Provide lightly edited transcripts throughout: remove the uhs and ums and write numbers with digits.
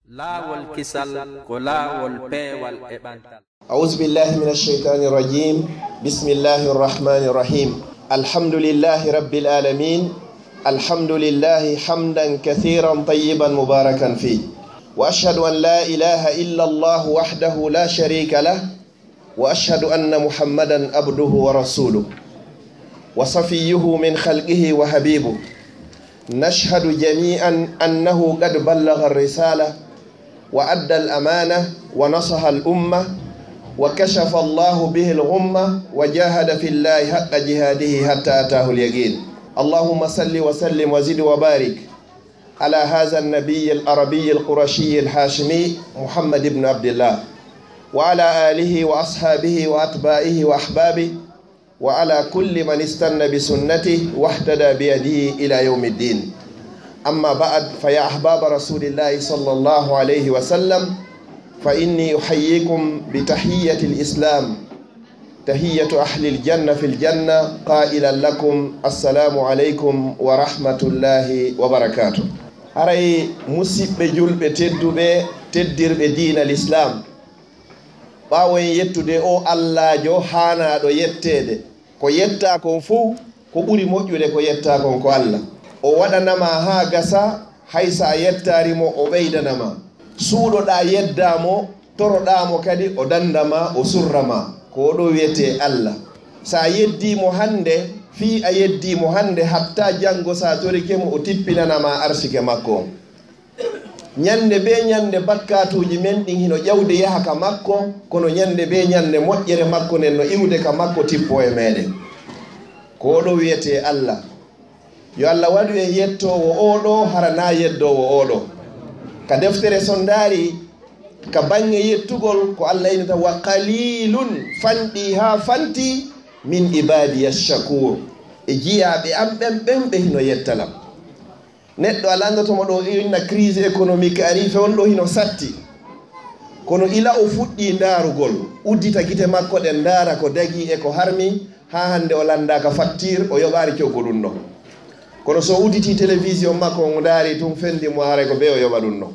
laawol kisal ko laawol peewal e ɓantal. أعوذ بالله من الشيطان الرجيم بسم الله الرحمن الرحيم الحمد لله رب العالمين الحمد لله حمدا كثيرا طيبا مباركا فيه وأشهد أن لا إله إلا الله وحده لا شريك له وأشهد أن محمدا عبده ورسوله وصفيه من خلقه وحبيبه نشهد جميعا أنه قد بلغ الرسالة وأدى الأمانة ونصح الأمة وكشف الله به الغمة وجاهد في الله حق جهاده حتى أتاه اليقين اللهم صل وسلم وزد وبارك على هذا النبي العربي القرشي الهاشمي محمد بن عبد الله وعلى آله وأصحابه وأتباعه وأحبابه وعلى كل من استنى بسنته واهتدى بيده إلى يوم الدين أما بعد فيا أحباب رسول الله صلى الله عليه وسلم فإني أحييكم بتحية الإسلام تحية أهل الجنة في الجنة قائلا لكم السلام عليكم ورحمة الله وبركاته أري مسيب جلب تدير بدين الإسلام ɓawoen yettude o Allah jo haanaɗo yettede ko yetta kon fuu ko ɓuri moƴƴude ko yetta kon ko Allah o waɗanama ha gasa haysa a yettarimo o ɓeydanama suuɗoɗa yeddamo toroɗamo kadi o dandama o surrama ko oɗo wiyete Allah sa yeddimo hande fi a yeddimo hande hatta janggo sa torikemo o tippinanama arsike makko ñande be ñande bakkatuji men ɗin hino ƴawde yaha ka makko kono ñande be ñande moƴƴere makko nden no iwde ka makko tippo e meɗen ko oɗo wiyete Allah yo Allah waɗu en yettowo oɗo harana yeddowo oɗo ka deftere sondari ka bange yettugol ko Allah inata wa qalilun fanɗi ha fanti min ibadiya shakur e jiyaɓe am ɓen ɓe hino yettalam neɗɗo alandotomo ɗo inna crise économique ari fewonɗo hino satti kono ila o fuɗɗi ndarugol uddita guite makko ɗen ndara ko dagi e ko harmi ha hande o landaka facture o yoɓari coggo ɗum ɗo kono so udditi télévision makko o ndaari tum fendimo haray ko be o yoɓa ɗum ɗo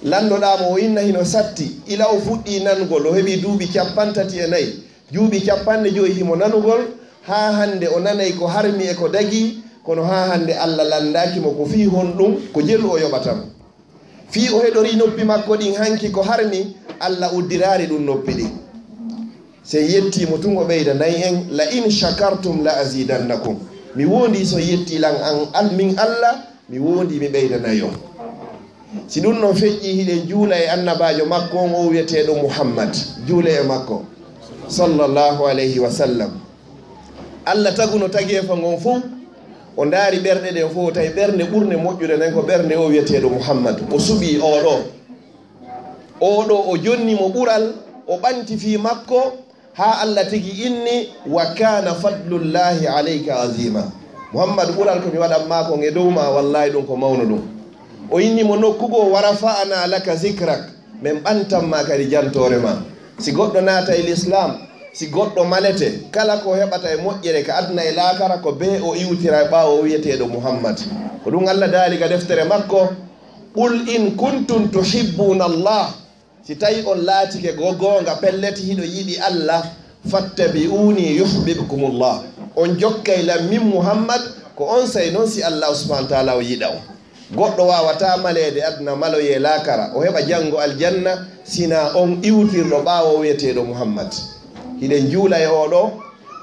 landoɗamo o inna hino satti ila o fuɗɗi nangol o heeɓi duuɓi 34 duuɓi 50 himo nanugol ha hande o nanay ko harmi e ko dagi kono ha hande Allah landakimo ko fi hon ɗum ko jelu o yoɓatamo fi o heɗori noppi makko ɗin hanki ko harmi Allah uddirari ɗum noppi ɗin se yettimo tun o ɓeyda nayi en la in shakartum la azidannakum mi wondi so yettilan an min Allah mi wondi mi ɓeydanayi on si ɗum noon feƴƴi hiɗen juula e annabajo makko on o wiyeteɗo Muhammad juula e makko sallllahu alayhi wa sallam Allah taguno tagefa ngon fof o ndaari ɓerɗe ɗen fof tawi ɓernde ɓurde moƴƴude nden ko ɓernde o wiyeteɗo Muhammad o suɓi oɗo o jonnimo ɓural o ɓanti fi makko ha Allah tigi inni wa kana fadlullahi alayka azima Muhammad ɓural komi waɗanma kon e dow ma wallahi ɗum ko mawno ɗum o innimo nokkugo wa rafa'ana laka zicrak min ɓantanma kadi jantore ma si goɗɗo naata e l'islam si goɗɗo malete kala ko heɓata e moƴƴere ka aduna e laakara ko be o iwtira e ɓaawo wiyeteɗo Muhammad ko ɗum Allah daali ka deftere makko qul in kuntum tuhibbuna Allah si tawi on laatike goonga pelleti hiɗo yiɗi Allah fattabi'uni yuhbibkumullah on jokkay lam min Muhammad ko on say noon si Allah subhanahu wa taala o yiɗa o goɗɗo wawata malede aduna maloye laakara o heɓa janngo aljanna sina on iwtirɗo ɓaawo wiyeteɗo Muhammad hiɗen juula e oɗo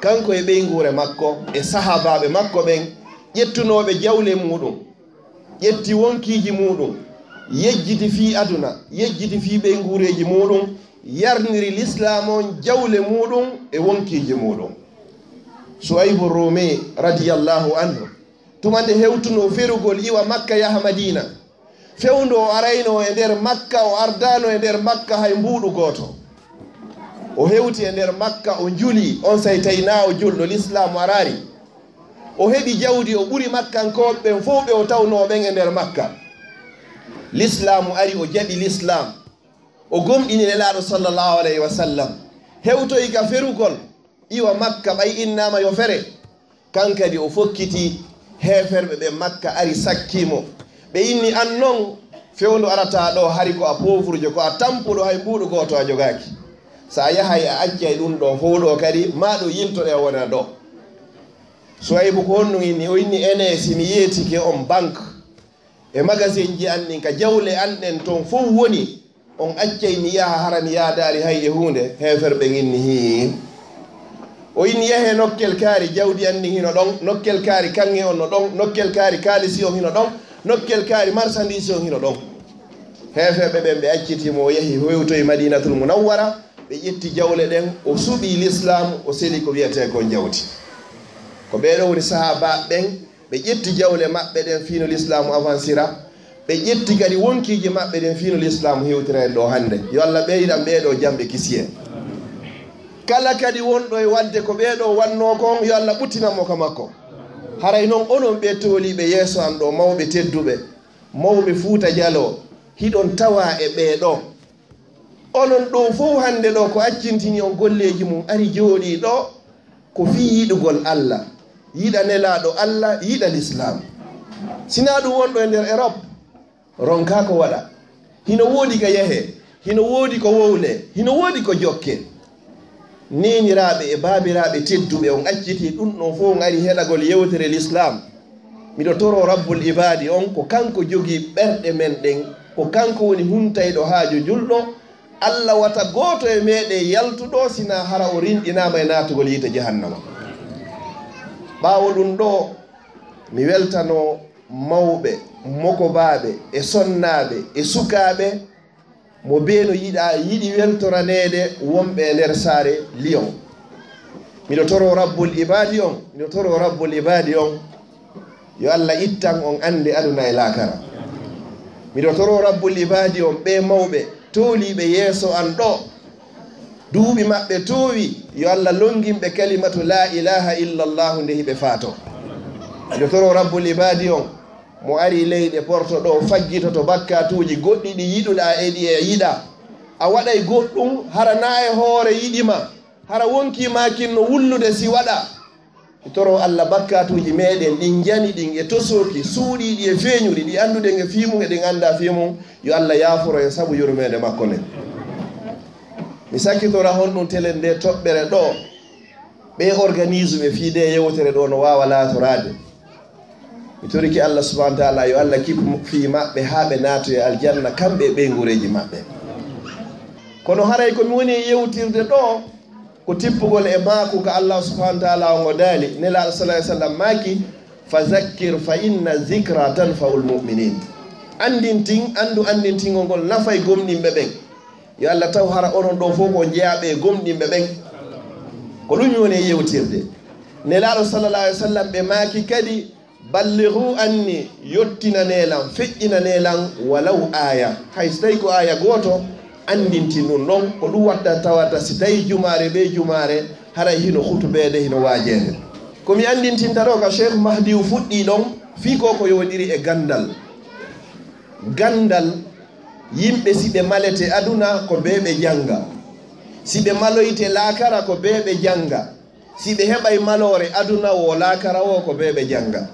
kanko e ɓeygure makko e sahabaɓe makko ɓen ƴettunoɓe jawle muɗum ƴetti wonkiji muɗum yejjiti fi aduna yejjiti fi ɓeygureji muɗum yarniri l'islam on jawle muɗum e wonkiji muɗum Suaybu Rumi radiyallahu anhu tumande hewtuno ferugol iwa Makka yaha Madina fewndo o arayno e nder Makka o ardano e nder Makka hay mbuɗu goto o hewti e nder Makka o juli on say tawi na o julɗo l'islam arari o heɓi jawdi o ɓuri makkankoɓe ɓen fof ɓe o tawnoɓen e nder Makka l'islamu ari o jaɓi l'islam o gomɗini nelaɗo sallllahu alayhi wa sallam hewtoyi ka ferugol iwa Makka ɓay innama yo fere kankadi o fokkiti heferɓe ɓe Makka ari sakkimo ɓe inni an noon fewndu arata ɗo hari ko a pauvre jo ko a tampuɗo hay mbuɗo goto a jogaki sa yahay a accay ɗum ɗo fof ɗo kadi maɗo yiltoɗe wona ɗo Souhaibou ko honno inni o inni ene simi yeetike on banque e magasin ji an ɗin ka jawle an ɗen toon fof woni on accay mi yaha harani yaadari hay e hunde heferɓe inni hi o inni yahe nokkel kaari jawdi an ɗin hino ɗon nokkel kaari kange on no ɗon nokkel kaari kaalisi on hino ɗon nokkel kaari marchandise on hino ɗon heferɓe ɓen ɓe accitimo o yahi hewtoye Madinatul Munawwara ɓe ƴetti jawle ɗen o suɓi l'islam o seli ko wiyete kon jawdi ko ɓeɗo woni sahaba ɓen ɓe ƴetti jawle maɓɓe ɗen fiino l'islamu avancira ɓe ƴetti kadi wonkiji maɓɓe ɗen fiino l'islamu hewtira en ɗo hannde yo Allah ɓeyɗan ɓeɗo jamɓe kisiye kala kadi wonɗo e wadde ko ɓeɗo wanno kon yo Allah ɓuttinanmo ka makko haray noon onon ɓe tooliɓe yeeso an ɗo mawɓe tedduɓe mawɓe Fuuta Jallo hiɗon tawa e ɓeɗo onon ɗo fof hannde ɗo ko accintini on golleji mum ari jooɗi ɗo ko fi yiɗugol Allah yiɗa nelaɗo Allah yiɗa l'islam sina ɗum wonɗo e nder Europe ronka ko waɗa hino woodi ka yahe hino woodi ko wowle hino woodi ko jokke neniraɓe e babiraɓe tedduɓe on acciti ɗum ɗon fof on ari heɗagol yewtere l'islam miɗo toro rabbul ibadi on ko kanko jogui ɓerɗe men ɗen ko kanko woni huntayɗo haaju julɗo Allah wata goto e meɗe yaltuɗo sina hara o rinɗinama e natugol yite jahannama ɓawo ɗum ɗo mi weltano mawɓe mokobaɓe e sonnaɓe e sukaɓe mo beeno yiɗi weltoranede wonɓe e nder saare Lyon miɗo toro rabbul ibadi on yo Allah ittan on ande aduna e lakara miɗo toro rabbul ibadi on ɓe mawɓe tooliɓe yeeso an ɗo duuɓi maɓɓe toowi yo Allah longinɓe kalimatu la ilaha illallahu nde hiɓe faato miɗo toro rabbul ibadi on mo ari leyɗe porto ɗo faggitoto bakkatuji goɗɗi ɗi yiɗuɗa e ɗi e yiɗa a waɗay goɗɗum hara na e hoore yiɗima hara wonkimakinno wullude si waɗa mi toro Allah bakkatuji meɗen ɗin jani ɗin e tosoki suuɗiɗi e feeñuɗi ɗi anduɗen e fimum e ɗin anda fimum yo Allah yaaforo e saabu yurmede makko nden mi sakkitora honɗum tele nde toɓɓere ɗo ɓe organisme ɓe fiide yewtere ɗo no wawa laatorade mi toriki Allah subhanahu wa ta'ala yo Allah kippu fi maɓɓe ha ɓe naato e aljanna kamɓe ɓe gureji maɓɓe kono haray komi woni e yewtirde ɗo ko tippugol e maako ko Allah subhanahu wa ta'ala ongo daali nelaɗo sallallahu alaihi wasallam maaki fa zakkir fa inna zicra tanfaul muminin andintingol ngol nafay gomɗinɓe ɓen yo Allah taw hara onon ɗo fof ko jeeyaɓe gomɗinɓe ɓen ko ɗum woni e yewtirde nelaɗo sallallahu alaihi wasallam ɓe maaki kadi ballighu anni yottinanelan feƴƴinanelan walaw aya hay so tawi ko aya goto andinti nun ɗon ko ɗum watta tawata si tawi jumare ɓe jumare haray hino hutubede hino wajede komi andintinta ɗo ka cheikh mahdiou fuɗɗi ɗon fi ko yowɗiri e gandal yimɓe si ɓe malete aduna ko be ɓe janga si ɓe maloyte lakara ko be ɓe janga si ɓe heɓay malore aduna wo lakara o ko be ɓe janga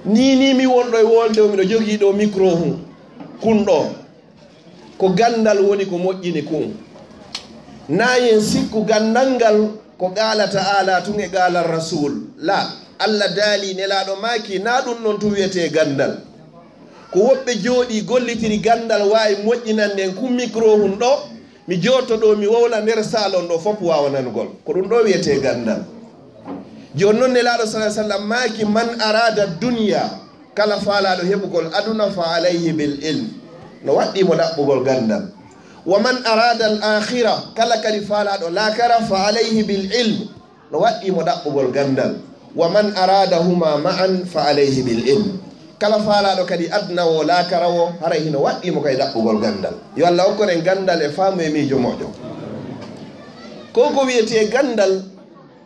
ni mi wonɗo e wolde o miɗo jogui ɗo micro hum kunɗo ko gandal woni ko moƴƴini kun nayen sikku gandal ngal ko qala ta'ala tun e qala rasul la Allah daali nelaɗo maki na ɗum noon to wiyete gandal ko woɓɓe jooɗi gollitiri gandal wawi moƴƴinanden ku micro hum ɗo mi jotto ɗo mi wowla nder salon ɗo fof wawa nangol ko ɗum ɗo wiyete gandal joni noon nelaɗo sa sallam maki man arada dunya kala faalaɗo heɓugol aduna fa alayhi bil ilm no waɗɗimo ɗaɓɓugol gandal wa man arada al akhira kala kadi faalaɗo lakara fa alayhi bil ilm no waɗɗimo ɗaɓɓugol gandal wa man arada huma ma'an fa alayhi bil ilm kala faalaɗo kadi adna o lakara o haray hino waɗɗimo kay ɗaɓɓugol gandal yo Allah hokkoren gandal e faamu e miijo moƴƴo ko wiyete gandal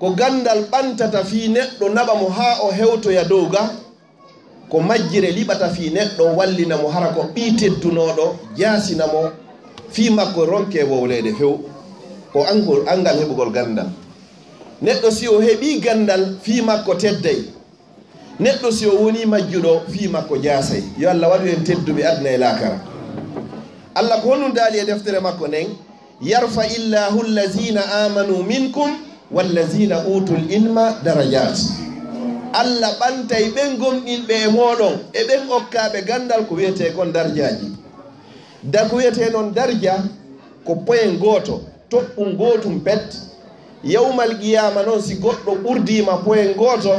ko gandal ɓantata fi neɗɗo naɓa mo ha o hewtoya dow ga ko majjire liɓata fi neɗɗo wallina mo hara ko ɓi teddunoɗo jasina mo fi makko ronke wowlede few ko angal heɓugol gandal neɗɗo si o heɓi gandal fi makko tedday neɗɗo si o woni majjuɗo fi makko jasay yo Allah waɗu en tedduɓe adna e lakara Allah ko honum daali e deftere makko nden yarfa illahu allazina amanu minkum wallazina utul ilma darajat. Allah ɓantay ɓen gomɗinɓe e moɗon e ɓen okkaɓe gandal ko wiyete kon darjaji. Da ko wiyete noon darja ko point goto toɓɓum gotum pet. Yawmal qiyama noon si goɗɗo ɓurdima point goto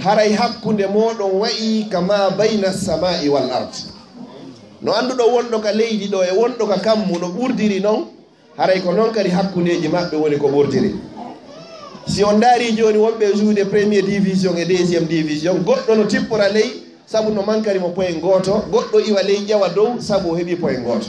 haray hakkunde moɗon wayi kama bayna samai wal ard. No anduɗo wonɗo ka leydi ɗo e wonɗo ka kammu no ɓurdiri noon haray ko noon kadi hakkundeji maɓɓe woni ko ɓurdiri. Si on daari joni wonɓe joude premier division e deuxiéme division goɗɗo no tippora ley sabu no mankari mo point goto, goɗɗo iwa ley ƴewa dow sabu o heeɓi point goto.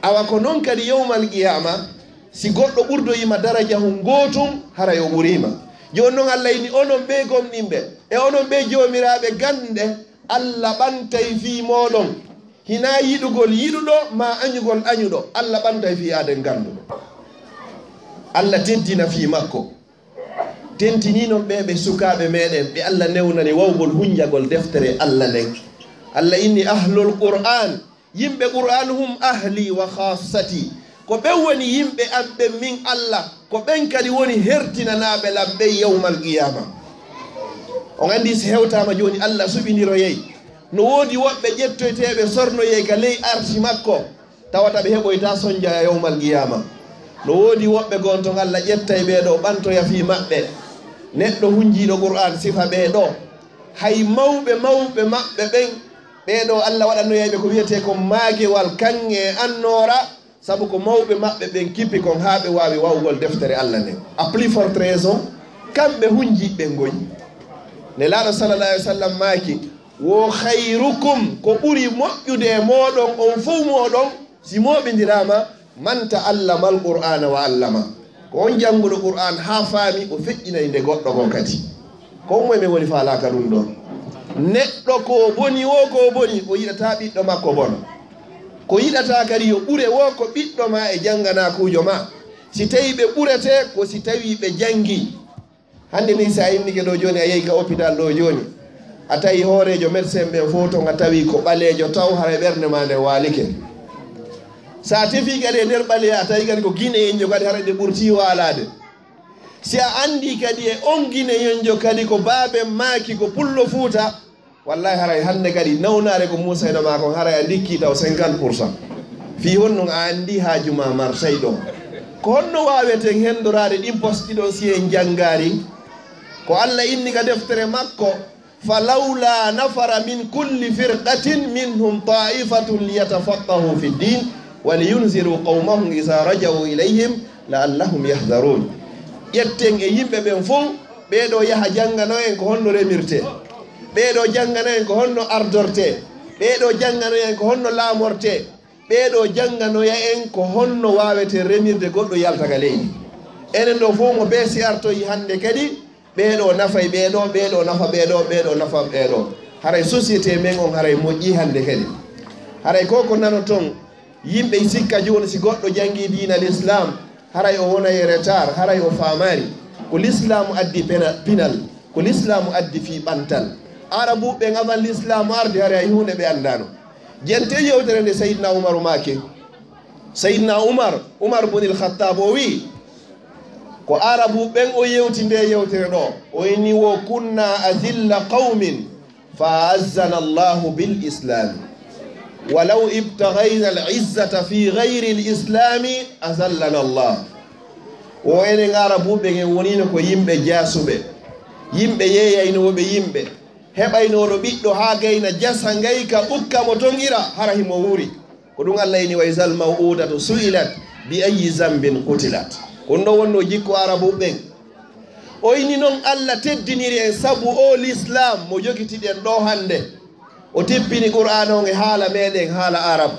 Awa ko noon kadi yawmal qiyama si goɗɗo ɓurdoyima daraja hum gotum haray o ɓurima. Joni noon Allah ini onon ɓe gomɗinɓe e onon ɓe jomiraɓe ganduɗe Allah ɓantay fi moɗon hina yiɗugol yiɗuɗo ma añugol añuɗo. Allah ɓantay fi aden ganduɗo. Allah teddina fi makko tentini noon ɓe sukaɓe meɗen ɓe Allah newnani wawgol hunjagol deftere Allah nden. Allah inni ahlul qur'an yimɓe qur'an hum ahli wa khassati ko ɓen woni yimɓe am ɓen min Allah ko ɓen kadi woni hertinanaɓe lamɓe yawmal qiyama. On andi si hewtama joni Allah suɓiniroyey no woodi woɓɓe ƴettoyteɓe sornoyey ka ley arti makko tawata ɓe heɓoyta soñjaya yawmal qiyama. No woodi woɓɓe gon ton Allah ƴettay ɓeɗo ɓantoya fi maɓɓe neɗɗo hunjiɗo qur'an sifa ɓeɗo hay mawɓe maɓɓe ɓen ɓeɗo Allah waɗanoyeyɓe ko wiyete ko maagewal kange annora sabu ko mawɓe maɓɓe ɓen kippi kon ha ɓe wawi wawgol deftere Allah nden. A plus forte raison kamɓe hunjiɓe goñi nelaɗo sallallah alih w sallam maaki wo hayrukum ko ɓuri moƴƴude e moɗon on fof moɗon si moɓidirama man ta'allama al-qur'ana wa allama ko on janguɗo qur'an ha faami o feƴƴinay nde goɗɗo ko kadi ko moye min woni falaka ɗum ɗon. Neɗɗo ko boni wo ko boni o yiɗata ɓiɗɗo makko bono ko yiɗata kadi yo ɓure wo ko ɓiɗɗo ma e janganakujo ma si tawi ɓe ɓurete ko si tawi ɓe jangi. Hande ni sa innike ɗo joni a yehi ka hôpital ɗo joni a tawi hoorejo médecin ɓen fof ton a tawi ko ɓalejo taw hara ɓernde ma nde walike. Sa tefi kadi e nder ɓale a tawi kadi ko guine yenjo kadi hara ɗe ɓurti walade. Si a andi kadi e on guine yenjo kadi ko baben maki ko pullo Fuuta wallahi haray hande kadi nawnare ko Moussa eno ma kon haray a dikki taw 50%. Fi honnon a andi haajuma Marseille ɗo ko honno waweten hendorade ɗin posti ɗo si en jangari ko Allah inni ka deftere makko falawla nafara min kulli firqatin minhum ta'ifatun liyatafaqahu fi ddin waliyunziru qawmahum iza rajau ilayhim la'allahum yahdharun. ƴetten e yimɓe ɓen fof ɓeɗo yaha jangano en ko honno remirte, ɓeɗo jangano en ko honno ardorte, ɓeɗo jangano en ko honno laamorte, ɓeɗo janganoya en ko honno wawete remirde goɗɗo yaltaga leydi. Enen ɗo fof mo beesi artoyi hande kadi ɓeɗo nafay ɓeɗo, ɓeɗo nafa ɓeɗo, ɓeɗo nafa ɓeɗo. Haray société men on haray moƴƴi hande kadi. Haray koko nano ton yimɓe sikka joni si goɗɗo jangi diina l'islam haray o wona e retard, haray o famari ko l'islamu addi pinal, ko l'islamu addi fi ɓantal. Arabuɓe avant l'islamu arde haray hunde ɓe andano. Jente yewtere nde Seydina Umar make, Seydina Umar bunil Khattab o wi ko arabuɓen o yewti nde yewtere ɗo o inni wo kunna azilla qawmin fa azzana Allahu bil islam walaw ibtaghayna al-izzata fi ghayri al-islami azallana Allah. O enen arabuɓe en wonino ko yimɓe jasuɓe, yimɓe yeyaynoɓe yimɓe, heɓaynoɗo ɓiɗɗo ha gayna jasa ngayka ɓukka mo tongira hara himo wuri. Ko ɗum Allah ini wa izal maw'udatu su'ilat bi ayyi zambin qutilat. Ko ɗo wonno jikko arabuɓen. O ini noon Allah teddiniri en sabu o l'islam mo jogitiɗen ɗo hande. O teppini qur'an on e haala meɗen haala arab.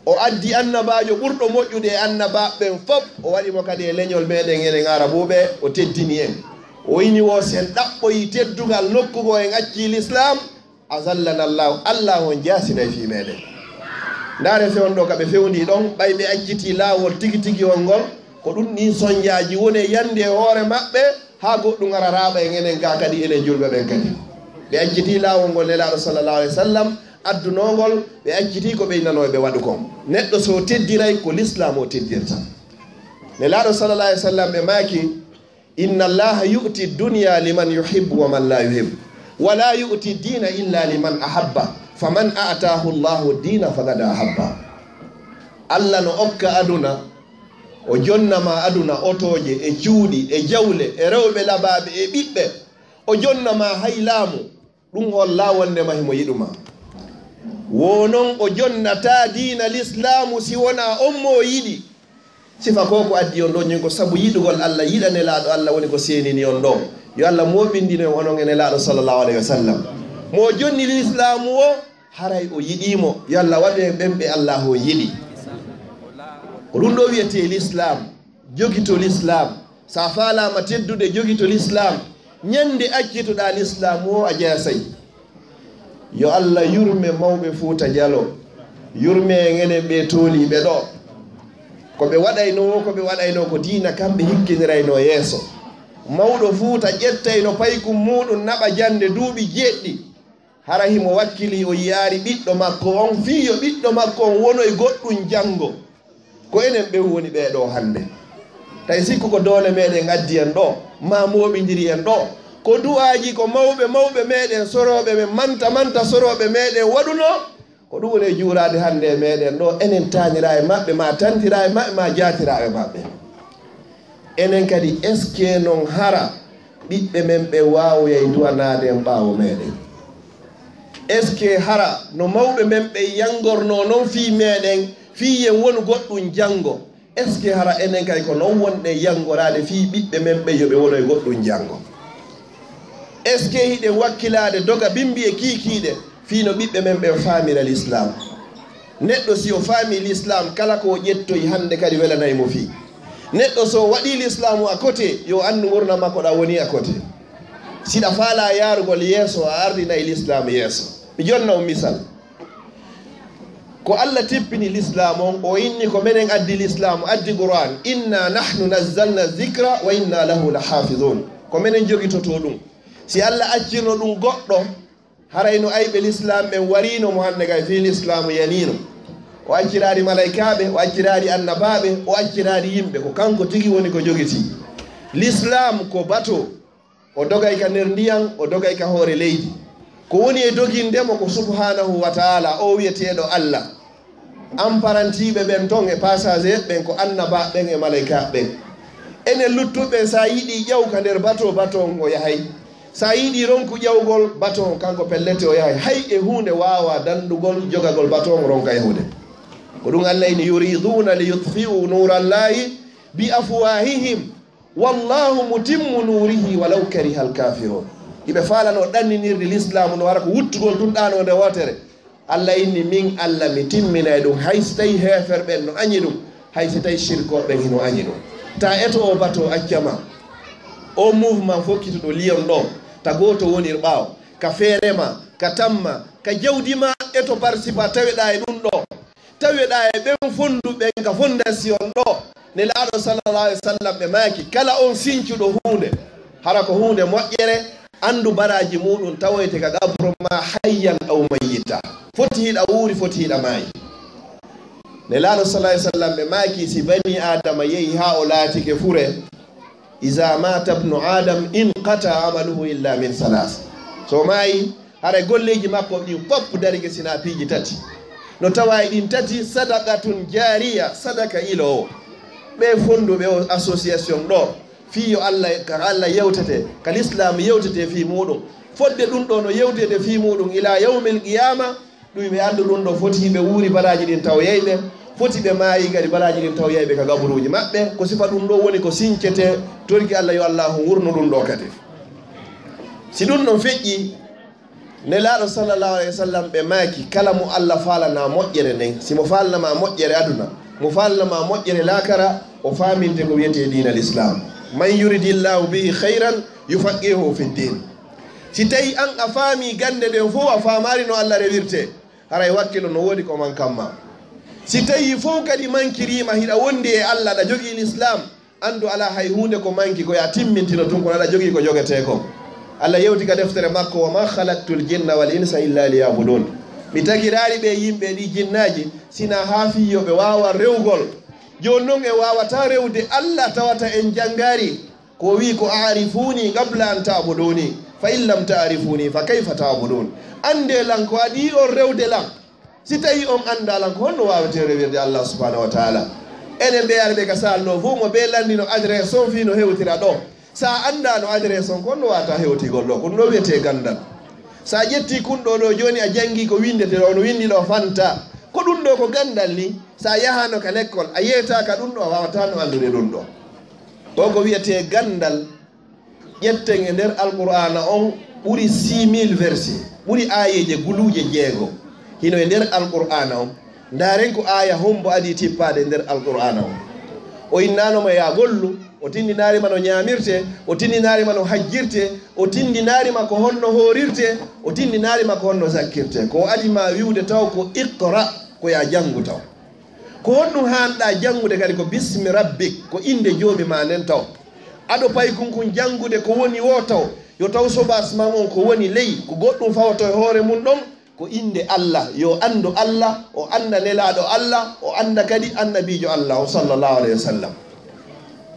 O addi annabajo ɓurɗo moƴƴude e annabaɓen fof o waɗimo kadi e leñol meɗen enen arabuɓe o teddini en. O ini wo sen ɗaɓɓoyi teddugal nokkugo en acci l'islam azallana Allah, Allah on jasinay fi meɗen. Ndare fewn ɗo kaɓe fewndi ɗon ɓay ɓe acciti lawol tigi tigi on ngol ko ɗum ni soñjaji woni yande hoore maɓɓe ha goɗɗum ara raɓa en enen ga kadi enen julɓe ɓen kadi ɓe acciti lawol ngol nelaɗo sallallahu alaihi wa sallam addunongol ɓe acciti ko ɓeynano ɓe waɗu kon neɗɗo so teddiray ko l'islam o teddirta nelaɗo sallallah alih w sallam ɓe maaki inna allaha yu'ti dunya liman yuhibbu wa man la yuhibbu wala yu'ti dina illa liman ahabba faman a'tahu llahu dina faqad ahabba allah no okka aduna o jonnama aduna otoje e cuuɗi e jawle e rewɓe labaɓe e ɓiɓɓe o jonnama hay laamu ɗum holla wondema himo yiɗuma wonon o jonnata diina l'islamu si wona on mo yiɗi sifa ko ko addi on ɗo ñin ko sabu yiɗugol allah yiɗane laaɗo allah woni ko senini on ɗo yo allah moɓindino onon ene laaɗo sallllahu alayhi wa sallam mo jonni l'islamu o haray o yiɗimo yo allah waɗu e ɓemɓe allah o yiɗi ko ɗum ɗo wiyete l'islam jogito l'islam sa falama teddude jogito l'islam ñande accitoɗa l'islam o a jeesay yo allah yurme mawɓe Fuuta Jallo yurme enen ɓe tooliɓe ɗo koɓe waɗayno koɓe waɗayno ko diina kamɓe hikkinirayno yeeso mawɗo Fuuta ƴettayno paykum muɗum naɓa jande duuɓi jeɗɗi hara himo wakkili o yaari ɓiɗɗo makko on fiyo ɓiɗɗo makko on wono e goɗɗum janngo ko enen ɓe woni ɓeɗo hannde tawi sikku ko doole meɗen addi en ɗo ma moɓidiri en ɗo ko du'aji ko mawɓe meɗen soroɓe ɓe manta soroɓe meɗen waɗuno ko ɗum woni juurade hannde e meɗen ɗo enen tañira e maɓɓe ma tantira e maɓɓe ma jatira e maɓɓe enen kadi est ce que noon hara ɓiɓɓe men ɓe wawoyay duwanade en ɓaawo meɗen est ce que hara no mawɓe men ɓe yangorno noon fi meɗen fiyen wonu goɗɗum janngo est ce que hara enen kay ko noon wonɗe yangorade fi ɓiɓɓe men ɓe yoɓe wono e goɗɗum janngo est ce que hiɗen wakkilade doga bimbi e kiikiiɗe fino ɓiɓɓe men ɓe famira l'islam neɗɗo si o faami l'islam kala ko ƴettoyi hannde kadi welanaymo fi neɗɗo so waɗi l'islam a côté yo andu wurna makko ɗa woni a côté siɗa faala yarugol yeeso a ardinayi l'islam yeeso mi jonna o misal ko allah tippini l'islam on o inni ko menen addi l'islam addi qur'an inna nahnu nazzalna dhicra wa inna lahu la hafidun ko menen jogitoto ɗum si allah accirno ɗum goɗɗo harayno ayɓe l'islam ɓen warino mo hannde kay fi l'islamu yanino o accirari malaikaɓe o accirari annabaɓe o accirari yimɓe ko kanko tigi woni ko jogiti l'islam ko bato o dogay ka nder ndiyam o dogay ka hoore leydi ko woni e dogindemo ko subhanahu wa taala o wiyeteɗo allah amparantiɓe ɓen ton e passager ɓen ko annaba ɓen e malaikaɓe ɓen enen luttuɓe sa yiiɗi ƴew ka nder bato on o yahay sa yiiɗi ronku ƴewgol baton kanko pellete o yahay hay e hunde wawa dandugol jogagol baton ronka yahude ko ɗum allah ini yuriduna li yutfi'u nurallahi bi afwahihim wallahu mutimmu nurihi walaw kariha alkafirun iɓe falano ɗanninirde l'islam no wara ko wuttugol ɗum ɗanode wotere allah inni min allah mi timminay ɗum hay so tawi heferɓen no añi ɗum hay so tawi shirkoɓen hino añi ɗum ta eto o bato accama o mouvement fokkituɗo liyon ɗo ta goto wonir ɓaawo ka feerema ka tamma ka jawdima eto participa taweɗa e ɗum ɗo taweɗa e ɓen fonduɓen ka fondation ɗo ne laaɗo sallallah alih w sallam ɓe maaki kala on sincuɗo hunde hara ko hunde moƴƴere andu baraji muɗum tawoyte ka gabro ma hayyan aw mayyita foti hiɗa wuuri foti hiɗa maayi ne laaɗo sallah alih w sallam ɓe maaki si bani adama yehi ha o laatike fure iza mata ibnu adam inqata amaluhu illa min salas so maayi haray golleji makko ɗin pop darige sina piiji tati no tawa ɗin tati sadaqatun jariya sadaka ilowo ɓe fonduɓe o association ɗo fiyo allah ka allah yewtete ka l'islam yewtete fi muɗum fodde ɗum ɗo no yewtete fi muɗum ila yawmil qiyama ɗum ɓe andu ɗum ɗo foti ɓe wuuri baraji ɗin taw yeyɓe foti ɓe maayi kadi baraji ɗin taw yeyɓe ka gaburuji maɓɓe ko sifa ɗum ɗo woni ko sincete torki allah yo allahu wurno ɗum ɗo kadi si ɗum ɗon feƴƴi nelaaɗo sallallahu alayhi wa sallam ɓe maaki kala mo allah faalana moƴƴere nden simo faalanama moƴƴere aduna mo faalanama moƴƴere laakara o faaminte ko wiyete diina l'islam man yuridillahu bihi hayran yufaqihu fi ddin si tawi an a faami gande ɗen fof a faamari no allah rewirte haray wakkilo no woodi ko man kamma si tawi fof kadi mankirima hiɗa wondi e allah aɗa jogii l'islam andu ala hay hunde ko manki ko ya timmintino tun kono aɗa jogii ko jogete ko allah yewti ka deftere makko wa ma halaktu l jinna wal insa illa liyabudun mi tagiraari ɓe yimɓe ɗi jinnaji sina haafiyoɓe wawa rewgol joni noon e wawata rewde Allah tawata en janngari ko wi ko arifuni qabla an ta'buduni fa in lam ta'rifuni fa kayfa ta'budun ande lan ko adi on rewde lan si tawi on anda lan ko honno wawete rewirde Allah subhanahu wa ta'ala enen ɓe arɓe ka salno fo mo ɓe landino adresse on fi no hewtira ɗo sa anda no adresse on ko honno wata hewtigol ɗo kono ɗo wiyete gandal sa ƴetti kunɗo ɗo joni a jangi ko windete ɗo no windi ɗo fanta ko ɗum ɗo ko gandal ni sa yahano ka l'école a yeyta ka ɗum ɗo a wawata no andude ɗum ɗo ɗo ko wiyete gandal ƴetten e nder alqur'ana on ɓuri 6000 verset ɓuri ayeje guluje jeego hino e nder alqur'ana on ndaren ko aya hombo adi tippade nder alqur'ana on o innanoma ya gollu o tindinarima no ñamirte o tindinarima no hajjirte o tindinarima ko honno horirte o tindinarima ko honno zakkirte ko adima wiwde taw ko iqra ko ya janngu taw ko honɗum hanɗa janngude kadi ko bismi rabbik ko inde joomi ma nden taw aɗo pay kunkun janngude ko woni wo taw yo taw sobasma on ko woni ley ko goɗɗum fawto e hoore mum ɗon ko inde Allah yo andu Allah o anda nelaɗo Allah o anda kadi annabijo Allah o sallallahu alayhi wa sallam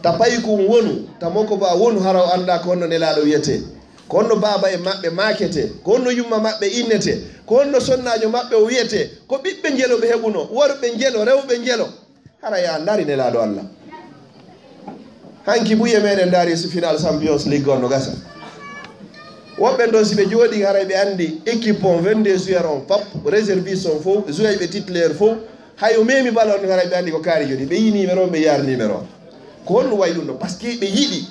ta pay kum wonu tamo ko ba wonu hara o anda ko honno nelaɗo wiyete ko honno baba e maɓɓe makete ko honno yumma maɓɓe innete ko honno sonnajo maɓɓe o wiyete ko ɓiɓɓe jelo ɓe heɓuno worɓe jelo rewɓe jelo hara ya dari nelaɗo Allah hanki buye meɗen dari so final champions league on no gasa woɓɓe ɗon si ɓe jooɗi haray ɓe anndi équipe on 22 joueur on pap réservice on fof joueur ɓe titulaire fof hayo memi bala on haray ɓe anndi ko kaari joni ɓe yi numéro ɓe yaar numéro ko honno way ɗum ɗo par ce que ɓe yiɗi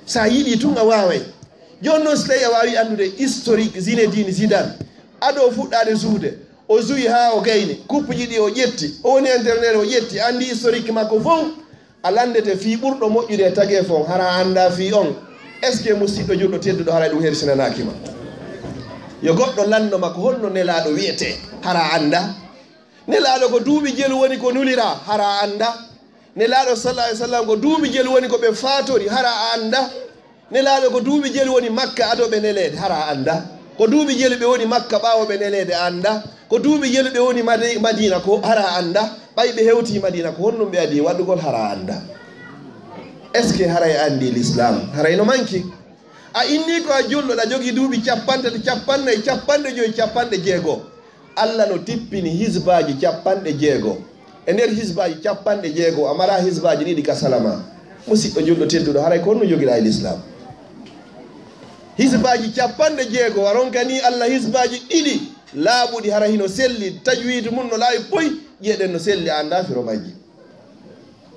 sa yiɗi tun a waway joni noon so tawi a wawi andude historique Zinedine Zidane aɗo fuɗɗade suude o juwi ha o gayni coupe ji ɗi o ƴetti o woni interne o ƴetti andi historique makko fof a landete fi ɓurɗo moƴƴude tague fon hara anda fi on est ce que musidɗo juɗɗo tedduɗo haray ɗum hersinanakima yo goɗɗo landoma ko honno nelaɗo wiyete hara anda nelaɗo ko duuɓi jelu woni ko nulira hara anda nelaɗo sallah alih sallam ko duuɓi jelu woni ko ɓe fatori hara anda nelaɗo ko duuɓi jelu woni makka adoɓe nelede hara anda ko duuɓi jelu ɓe woni makka ɓawoɓe nelede anda ko duuɓi jelu ɓe woni madina ko hara anda ɓay ɓe hewti madina ko honnum ɓe adi waɗugol hara anda est ce que haray andi l'islam haray no manki a inni ko a julɗo ɗa jogui duuɓi capantati capannayyi capanɗe joyi capanɗe jeegoo Allah no tippini hisbaji capanɗe jeegoo e nder hisbaji capanɗe jeegoo a mara hisbaji ɗiɗi ka salama musidɗo julɗo tedduɗo haray ko honno joguiɗa e l'islam hisbaji capanɗe jeegoo a ronkani Allah hisbaji ɗiɗi laaɓuɗi hara hino selli tajwide mum no laawi boy ƴeeɗen no selli a anda firo majji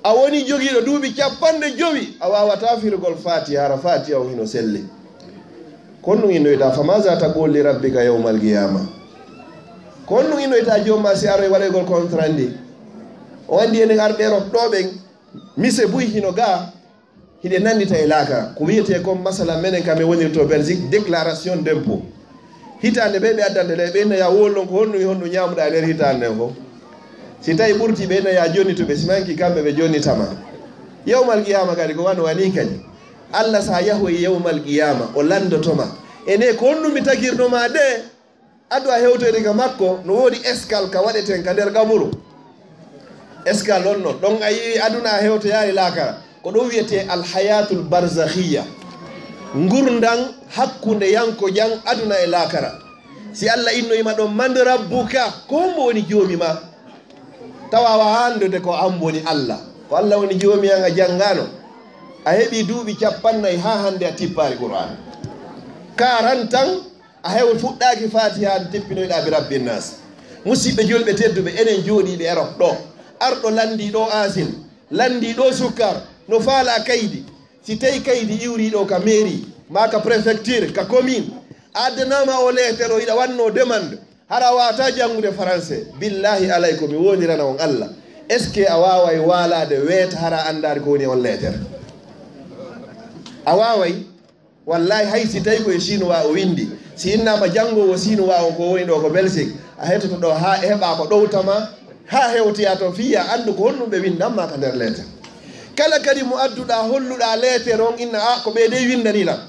a woni jogiiɗo duuɓi capanɗe jowi a wawata firgol fatiha hara fatiha o hino selli kon ɗum innoyta famaza taqul li rabbika yawmal qiyama kon ɗum innoyta jomma si aroy waɗoygol contrat ndi o andi enen arɓe rotɗoɓen mise buy hino ga hiɗe nandita e laaka ko wiyete comme masala menen kam e wonirto Belgique déclaration d' impôt hitande ɓe ɓe addande ɗe ɓe innaya wollon ko honɗum honɗum ñamuɗa e nder hitande nden fof si tawi ɓurti ɓe innaya jonnituɓe si manki kamɓe ɓe jonnitama yawmal qiyama kadi ko wano wani kadi Allah sa yahu e yawmal qiyama o landotoma ene ko honɗum mi tagirnoma de adu a hewtoyde ka makko no woodi escale ka waɗeten ka nder gamuru escale on noon ɗon a yi aduna a hewtoyari laakara ko ɗo wiyete alhayatul barzakhiya gurdan hakkunde yanko jan aduna e laakara si Allah innoyima ɗon man rabbuka ko hombo woni joomi ma tawawa handude ko an woni Allah ko Allah woni joomi an a janngano a heɓi duuɓi capannayyi ha hande a tippari qur'an 40 tan a hew fuɗɗaki fatiha an tippinoyɗa bi rabbin nas musidɓe julɓe tedduɓe enen jooɗiɓe erok ɗo arɗo landi ɗo asil landi ɗo sukkar no faala kaydi si tawi kaydi iwriɗo ka mairie ma ka préfecture ka commune addanama o lettere o yiɗa wanno demande hara wata janngude français billahi alaykum mi wonirana on Allah est ce que a waway walade weeta hara andade ko woni on lettere a waway wallahi hay si tawi koye chinois o windi si innama janngowo chinois on ko woni ɗo ko Belgique a hettoto ɗo ha heɓa ko ɗowtama ha hewtoya to fiya andu ko honɗum ɓe windamma ka nder lettere kala kadi mo adduɗa holluɗa lettere on inna a ko ɓeede windanilam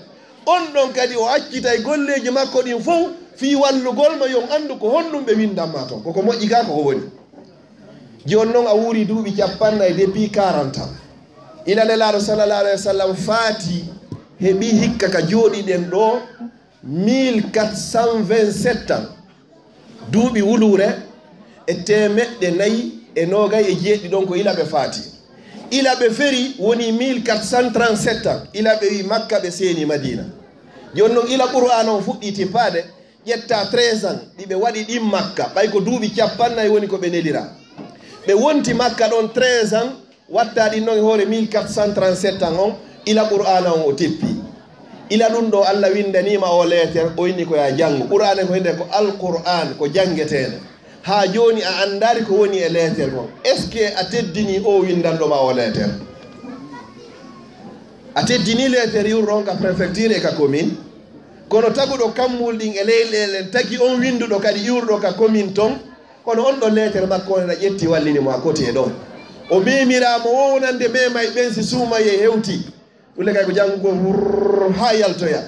on ɗon kadi o accitay golleji makko ɗin fof fi wallugol ma yon andu ko honɗum ɓe windamma toon koko moƴƴi ga koko woni joni noon a wuuri duuɓi 40 depuis 40 ans ila nelaɗo sallallah alayhi wa sallam faati heɓi hikka ka jooɗiɗen ɗo 1427 ans duuɓi wulure e 449 ɗon ko ila ɓe faati ila ɓe feri woni 1437 ans ila ɓe wi makka ɓe seeni madina joni noon ila qur'an on fuɗɗi tippade ƴetta 13 ans ɗiɓe waɗi ɗin makka ɓay ko duuɓi 40 woni ko ɓe nelira ɓe wonti makka ɗon 13 ans watta ɗin noon e hoore 1437 ans on ila qur'ana on o teppi ila ɗum ɗo allah windanima o leetere o inni ko ya janngo qur'ana ko hende ko alqur'an ko janggetene ha joni a andari ko woni e leetere kon est ce que a teddini o windanɗoma o leetere a teddini leetere yurɗon ka préfecture e ka commune kono taguɗo kammul ɗin e leyɗelen tagi on winduɗo kadi iwruɗo ka commune ton kono on ɗo leetere makko on ena ƴetti wallinimo a côté ɗon o memirama wownande mema e ɓen si suumaye hewti ɗule kay ko janggo wurr ha yaltoya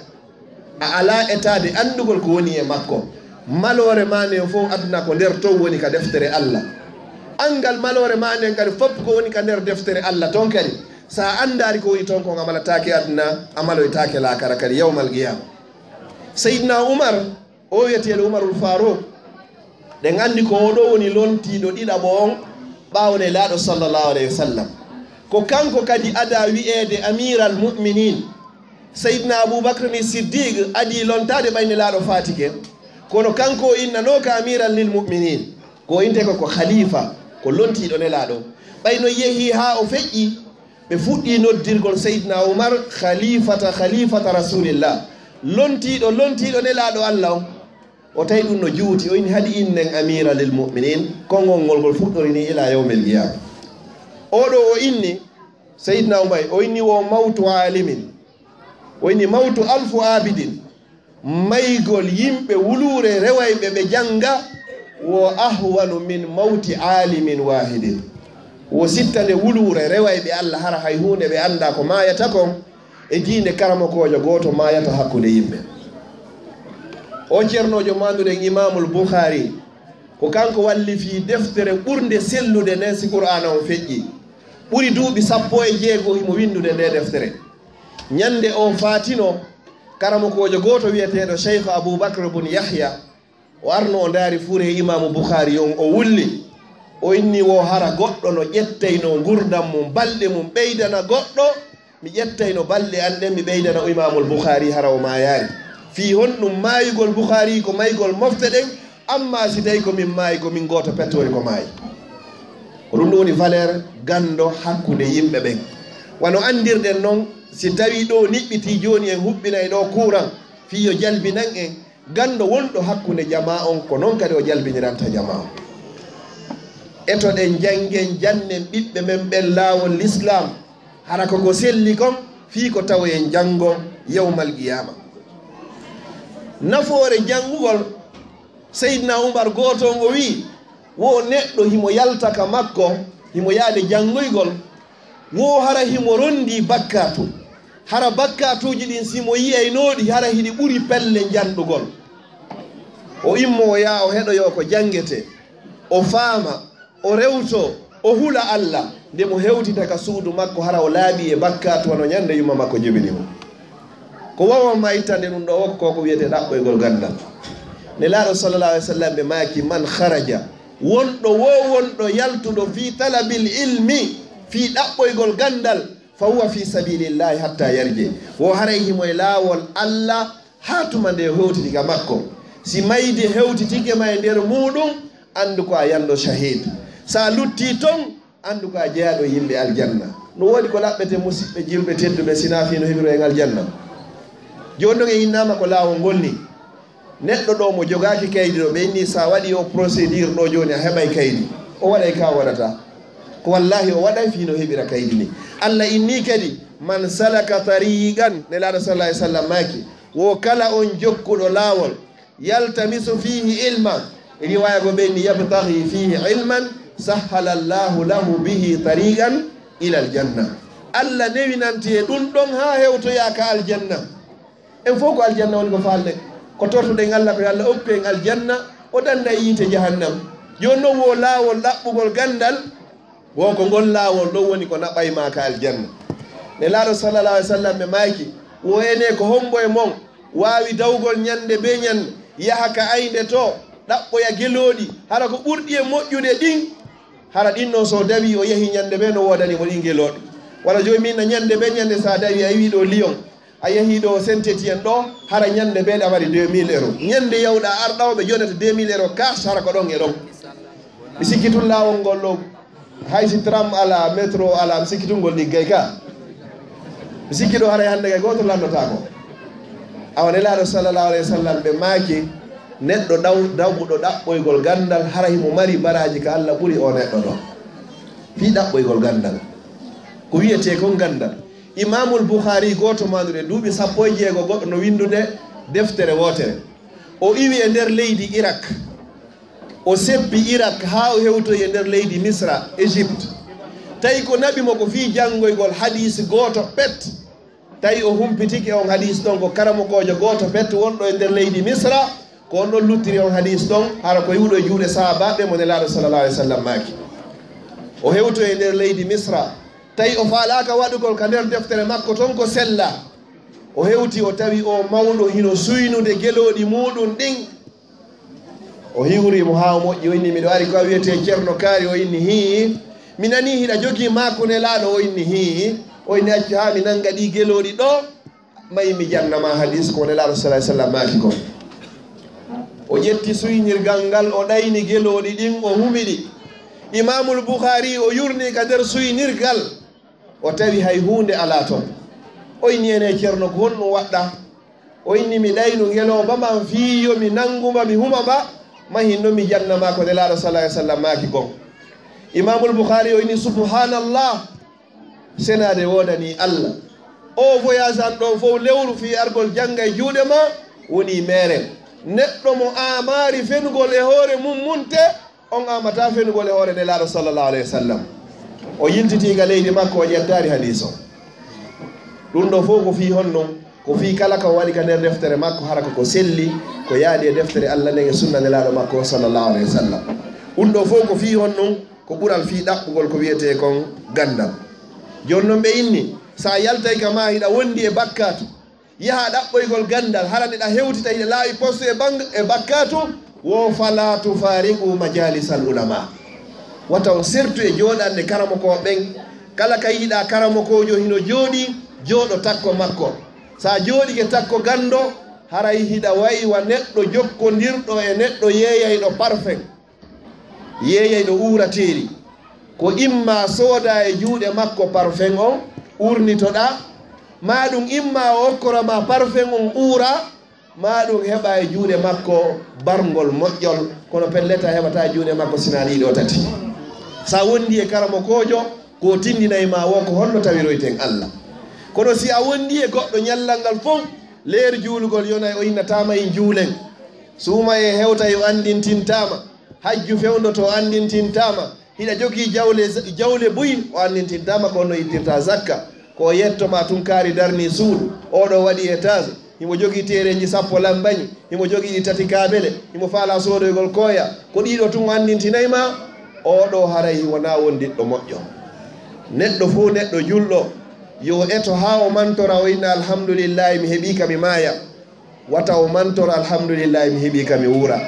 a ala état de andugol ko woni e makko malore mane fof aduna ko nder ton woni ka deftere Allah angal malore mane kadi fof ko woni ka nder deftere Allah ton kadi sa andari ko woni ton ko amalatake aduna amaloytake lakara kadi yawmal qiyama Seydina Umar o wiyetede Umarul Farouk ɗen andi ko oɗo woni lontiɗo ɗiɗaɓo on ɓawne laaɗo sallllahu alayhi wa sallam ko kanko kadi ada wi'ede amiral muminin Seydina Aboubacre ni Siddique adi lontade ɓayne laaɗo fatike kono kanko o innano ka amiral lil muminin ko inte ko khalifa ko lontiɗo nelaɗo ɓayno yeehi ha o feƴƴi ɓe fuɗɗi noddirgol Seydina Oumar khalifata rasulillah lontiɗo nelaɗo Allah on o tawi ɗum no juuti o inni haɗi innen amira lil muminin konngol ngol fuɗɗorini ila yawmil qiyama oɗo o inni Seydina Oumar o inni wo mawtu alimin o inni mawtu alfu abidin maygol yimɓe wulure rewayɓe ɓe janga wo ahwanu min mawti alimin wahidin wo sittande wulure rewayɓe Allah hara hay hunde ɓe anda ko mayata kon e diinde karamakojo goto mayata hakkude yimɓe o ceernojo manduɗen Imamul Bukhari ko kanko wallifi deftere ɓurde sellude nden si qur'ana on feƴƴi ɓuri duuɓi 16 himo windude nde deftere ñande o fatino karamakojo goto wiyeteɗo Cheikh Aboubacre bun Yahya o arno o daari fure Imamu Bukhari on o wulli o inni wo hara goɗɗo no ƴettayno gurdam mum balɗe mum ɓeydana goɗɗo mi ƴettayno balɗe an ɗen mi ɓeydana Imamul Bukhari hara o mayari fi honɗum maayigol Bukhari ko maygol mofte ɗen amma si tawi komin maayi komin goto pettori ko maayi ko ɗum ɗo woni valeur gando hakkude yimɓe ɓen wano andirɗen noon si tawi ɗo niɓɓiti joni en huɓɓinay ɗo courant fi yo jalbinan en gando wonɗo hakkude jama on ko noon kadi o jalbiniranta jama on etoɗen janggen jannen ɓiɓɓe men ɓen laawol l'islam hara koko selli kon fi ko tawa en janggo yawmal qiyama nafoore janngugol Seydina Oumar goto on o wi wo neɗɗo himo yaltaka makko himo yaade janngoygol wo hara himo rondi bakkatu hara bakkatuji ɗin simo yiyaynoɗi hara hiɗi ɓuri pelle janɗugol o immo o yaa o heɗoyo ko janngete o faama o rewto o hula Allah nde mo hewtita ka suudu makko hara o laaɓi e bakkatu wano ñande yumma makko jibinimo ko wawanma ittande ɗum ɗo wokko ko wiyete ɗaɓɓoygol gandal ne laaɗo sallallah alih w sallam ɓe maaki man haraja wonɗo yaltuɗo fi talabil ilmi fi ɗaɓɓoygol gandal fa huwa fi sabilillahi hatta yarje wo haray himo e laawol Allah ha tuma nde hewtitika makko si maydi hewtitike ma e nder muɗum andu ko a yanɗo shahid sa lutti ton andu ko a jeyaɗo yimɓe aljanna no woodi ko laɓɓete musidɓe jilɓe tedduɓe sinafi no heɓiro en aljanna joni ɗon e innama ko laawol ngolni neɗɗo ɗo mo jogaki kaydi ɗo ɓe inni sa waɗi o procédure ɗo joni a heɓay kaydi o waɗay ka waɗata ko wallahi o waɗay fino heɓira kaydi ni Allah inni kadi man salaka tariqan ne laaɗo sallah alih sallam maki wo kala on jokkuɗo laawol yaltamisu fihi ilman riwaya go ɓenni yabtaghi fihi ilman sahala llahu lahu bihi tariqan ila aljanna Allah newinanti e ɗum ɗon ha hewtoya ka aljanna en fof ko aljanna woni ko falde ko tortuɗen Allah ko Allah oppi en aljanna o danda yiite jahannam. Joni noon wo laawol ɗaɓɓugol gandal wo ko ngol laawol ɗo woni ko naɓayma ka aljanna. Nelaaɗo sallallahu alaihi wasallam ɓe maaki wo ene ko hombo e mon waawi dawgol ñande be ñande yaha ka aynde to ɗaɓɓoya gelooɗi hara ko ɓurɗi e moƴƴude ɗin hara ɗin noon so dawi o yahi ñande ɓe no woodani mo ɗin gelooɗe. walla joni min no ñande ɓe ñande sa dawi a wi ɗo Lyon a yahi ɗo Saint-Étienne ɗo hara ñande ɓe ɗa waɗi 2000 euros ñande yawɗa arɗawɓe jonata 2000 euros cash hara ko ɗon e ɗon. Mi sikki tun laawol ngol ɗo haysi tram ala métro ala mi sikki tun ngol liggay ka mi sikki ɗo haray hannde kay goto landotako. awa Nelaaɗo sallallahu alayhi wa sallam ɓe maaki neɗɗo dawɓuɗo ɗaɓɓoygol gandal hara himo mari baraji ka Allah ɓuri o neɗɗo ɗo fi ɗaɓɓoygol gandal ko wiyete kon gandal. Imamul Bukhari goto mandude duuɓi 16 goɗɗo no windude deftere wotere o iwi e nder leydi Irak o seppi Irak ha o hewtoyi e nder leydi Misra Égypte tawi ko naɓimo ko fi janngoygol hadisi goto pet tawi o humpitiki on hadis ɗon ko karamokojo goto pet wonɗo e nder leydi Misra ko on ɗon luttiri on hadis ɗon hara ko yiwɗo e juuɗe sahabaɓe mo Nelaaɗo sallallahu alaihi wa sallam maaki o hewto e nder leydi Misra tawi o faalaka waɗugol ka nder deftere makko ton ko sella o hewti o tawi o mawɗo hino suynude gelooɗi muɗum ɗin o hiwrimo ha o moƴƴi o inni miɗo ari ko a wiyete ceerno kaari o inni hi mi nani hiɗa jogii makko Nelaaɗo o inni hi o inni accu ha mi nanga ɗi gelooɗi ɗo mayi mi jannama hadis ko Nelaaɗo sallallahu alaihi wa sallam maaki kon. O ƴetti suynirgal ngal o ɗayni gelooɗi ɗin o humiɗi. Imamul Bukhari o yurni ka nder suynirgal o tawi hay hunde ala toon o inni ene ceerno ko honɗum waɗɗa o inni mi ɗaynu ngeloba man fiyo mi nanguma mi huma ba mahinno mi jannama ko Nelaaɗo sallallahu alaihi wa sallam maaki kon. Imamul Bukhari o inni subhanallah senade wodani Allah o voyage an ɗo fof lewru fi argol jangga e juuɗe ma woni mere neɗɗo mo amari fenugol e hoore mum munte on amata fenugol e hoore Nelaaɗo sallallahu alaihi wa sallam. O yiltitiga leydi makko o ƴettari hadis o ɗum ɗo fof ko fi honnon ko fi kala ko waɗi ka nder deftere makko hara ko selli ko yaadi e deftere Allah nden e sunna Nelaaɗo makko sallallahu alaihi wa sallam. ɗum ɗo fof ko fi honnon ko ɓural fi ɗaɓɓugol ko wiyete kon gandal. joni noon ɓe inni sa yaltay ka ma hiɗa wondi e bakkatu yaha ɗaɓɓoygol gandal hara neɗa hewtita hiɗa laawi poste e bakkatu wo fala tufariqu majalisal ulama wata on sertu e jooɗande karamoko ɓen kala ka yiɗa karamokojo hino jooɗi jooɗo takko makko sa jooɗike takko gando haray hiɗa waywa neɗɗo jokkodirɗo e neɗɗo yeeyayɗo parfait yeeyayɗo uurateeri ko imma sooda e juuɗe makko parfum on urnitoɗa maɗum imma o okkorama parfum on uura maɗum heɓa e juuɗe makko bargol moƴƴol kono pelleta heɓata e juuɗe makko sina ɗiɗo tati. Sa wondi e karamokojo ko tindinayma wo ko holno tawiroyten Allah kono si a wondi e goɗɗo ñallal ngal fof leer juulugol yonay o innatama e juulen suuma e hewta e andintintama hajju fewdoto andintintama hiɗa jogii jawle buyi o andintintama ko no yittirta zakka ko yettoma tun kaari darni suudu oɗo waɗi étage himo jogii tereji 10 lambañi himo jogii ɗi 3 kaabele himo faala sodoygol koya ko ɗiɗo tun andintinayma oɗo haray wona wondiɗɗo moƴƴo. Neɗɗo fo neɗɗo julɗo yo eto ha o mantora o inna alhamdulillahi mi heeɓi ka mi maaya wata o mantora alhamdulillahi mi heeɓi ka mi wuura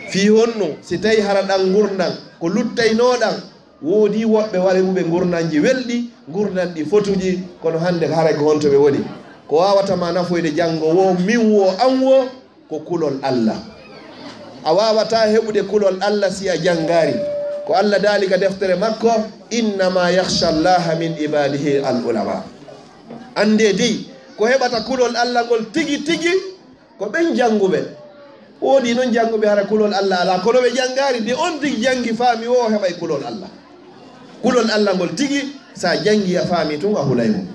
fi honno si tawi hara ɗan gurnan ko luttaynoɗan woodi woɓɓe waɗiɓe gurnanji welɗi gurnanɗi fotuji kono hande haray ko honto ɓe woni ko wawatama nafoyde janggo wo min wo an wo ko kulol Allah a wawata heɓude kulol Allah si a janngari ko Allah daali ka deftere makko innama yakhsha llaha min ibadihi al ulama ande dey ko heɓata kulol Allah ngol tigi tigi ko ɓen jannguɓe woodi noon jannguɓe hara kulol Allah ala kono ɓe janngari de on tigi janngi faami o heɓay kulol Allah ngol tigi sa janngi a faami tun a hulay mum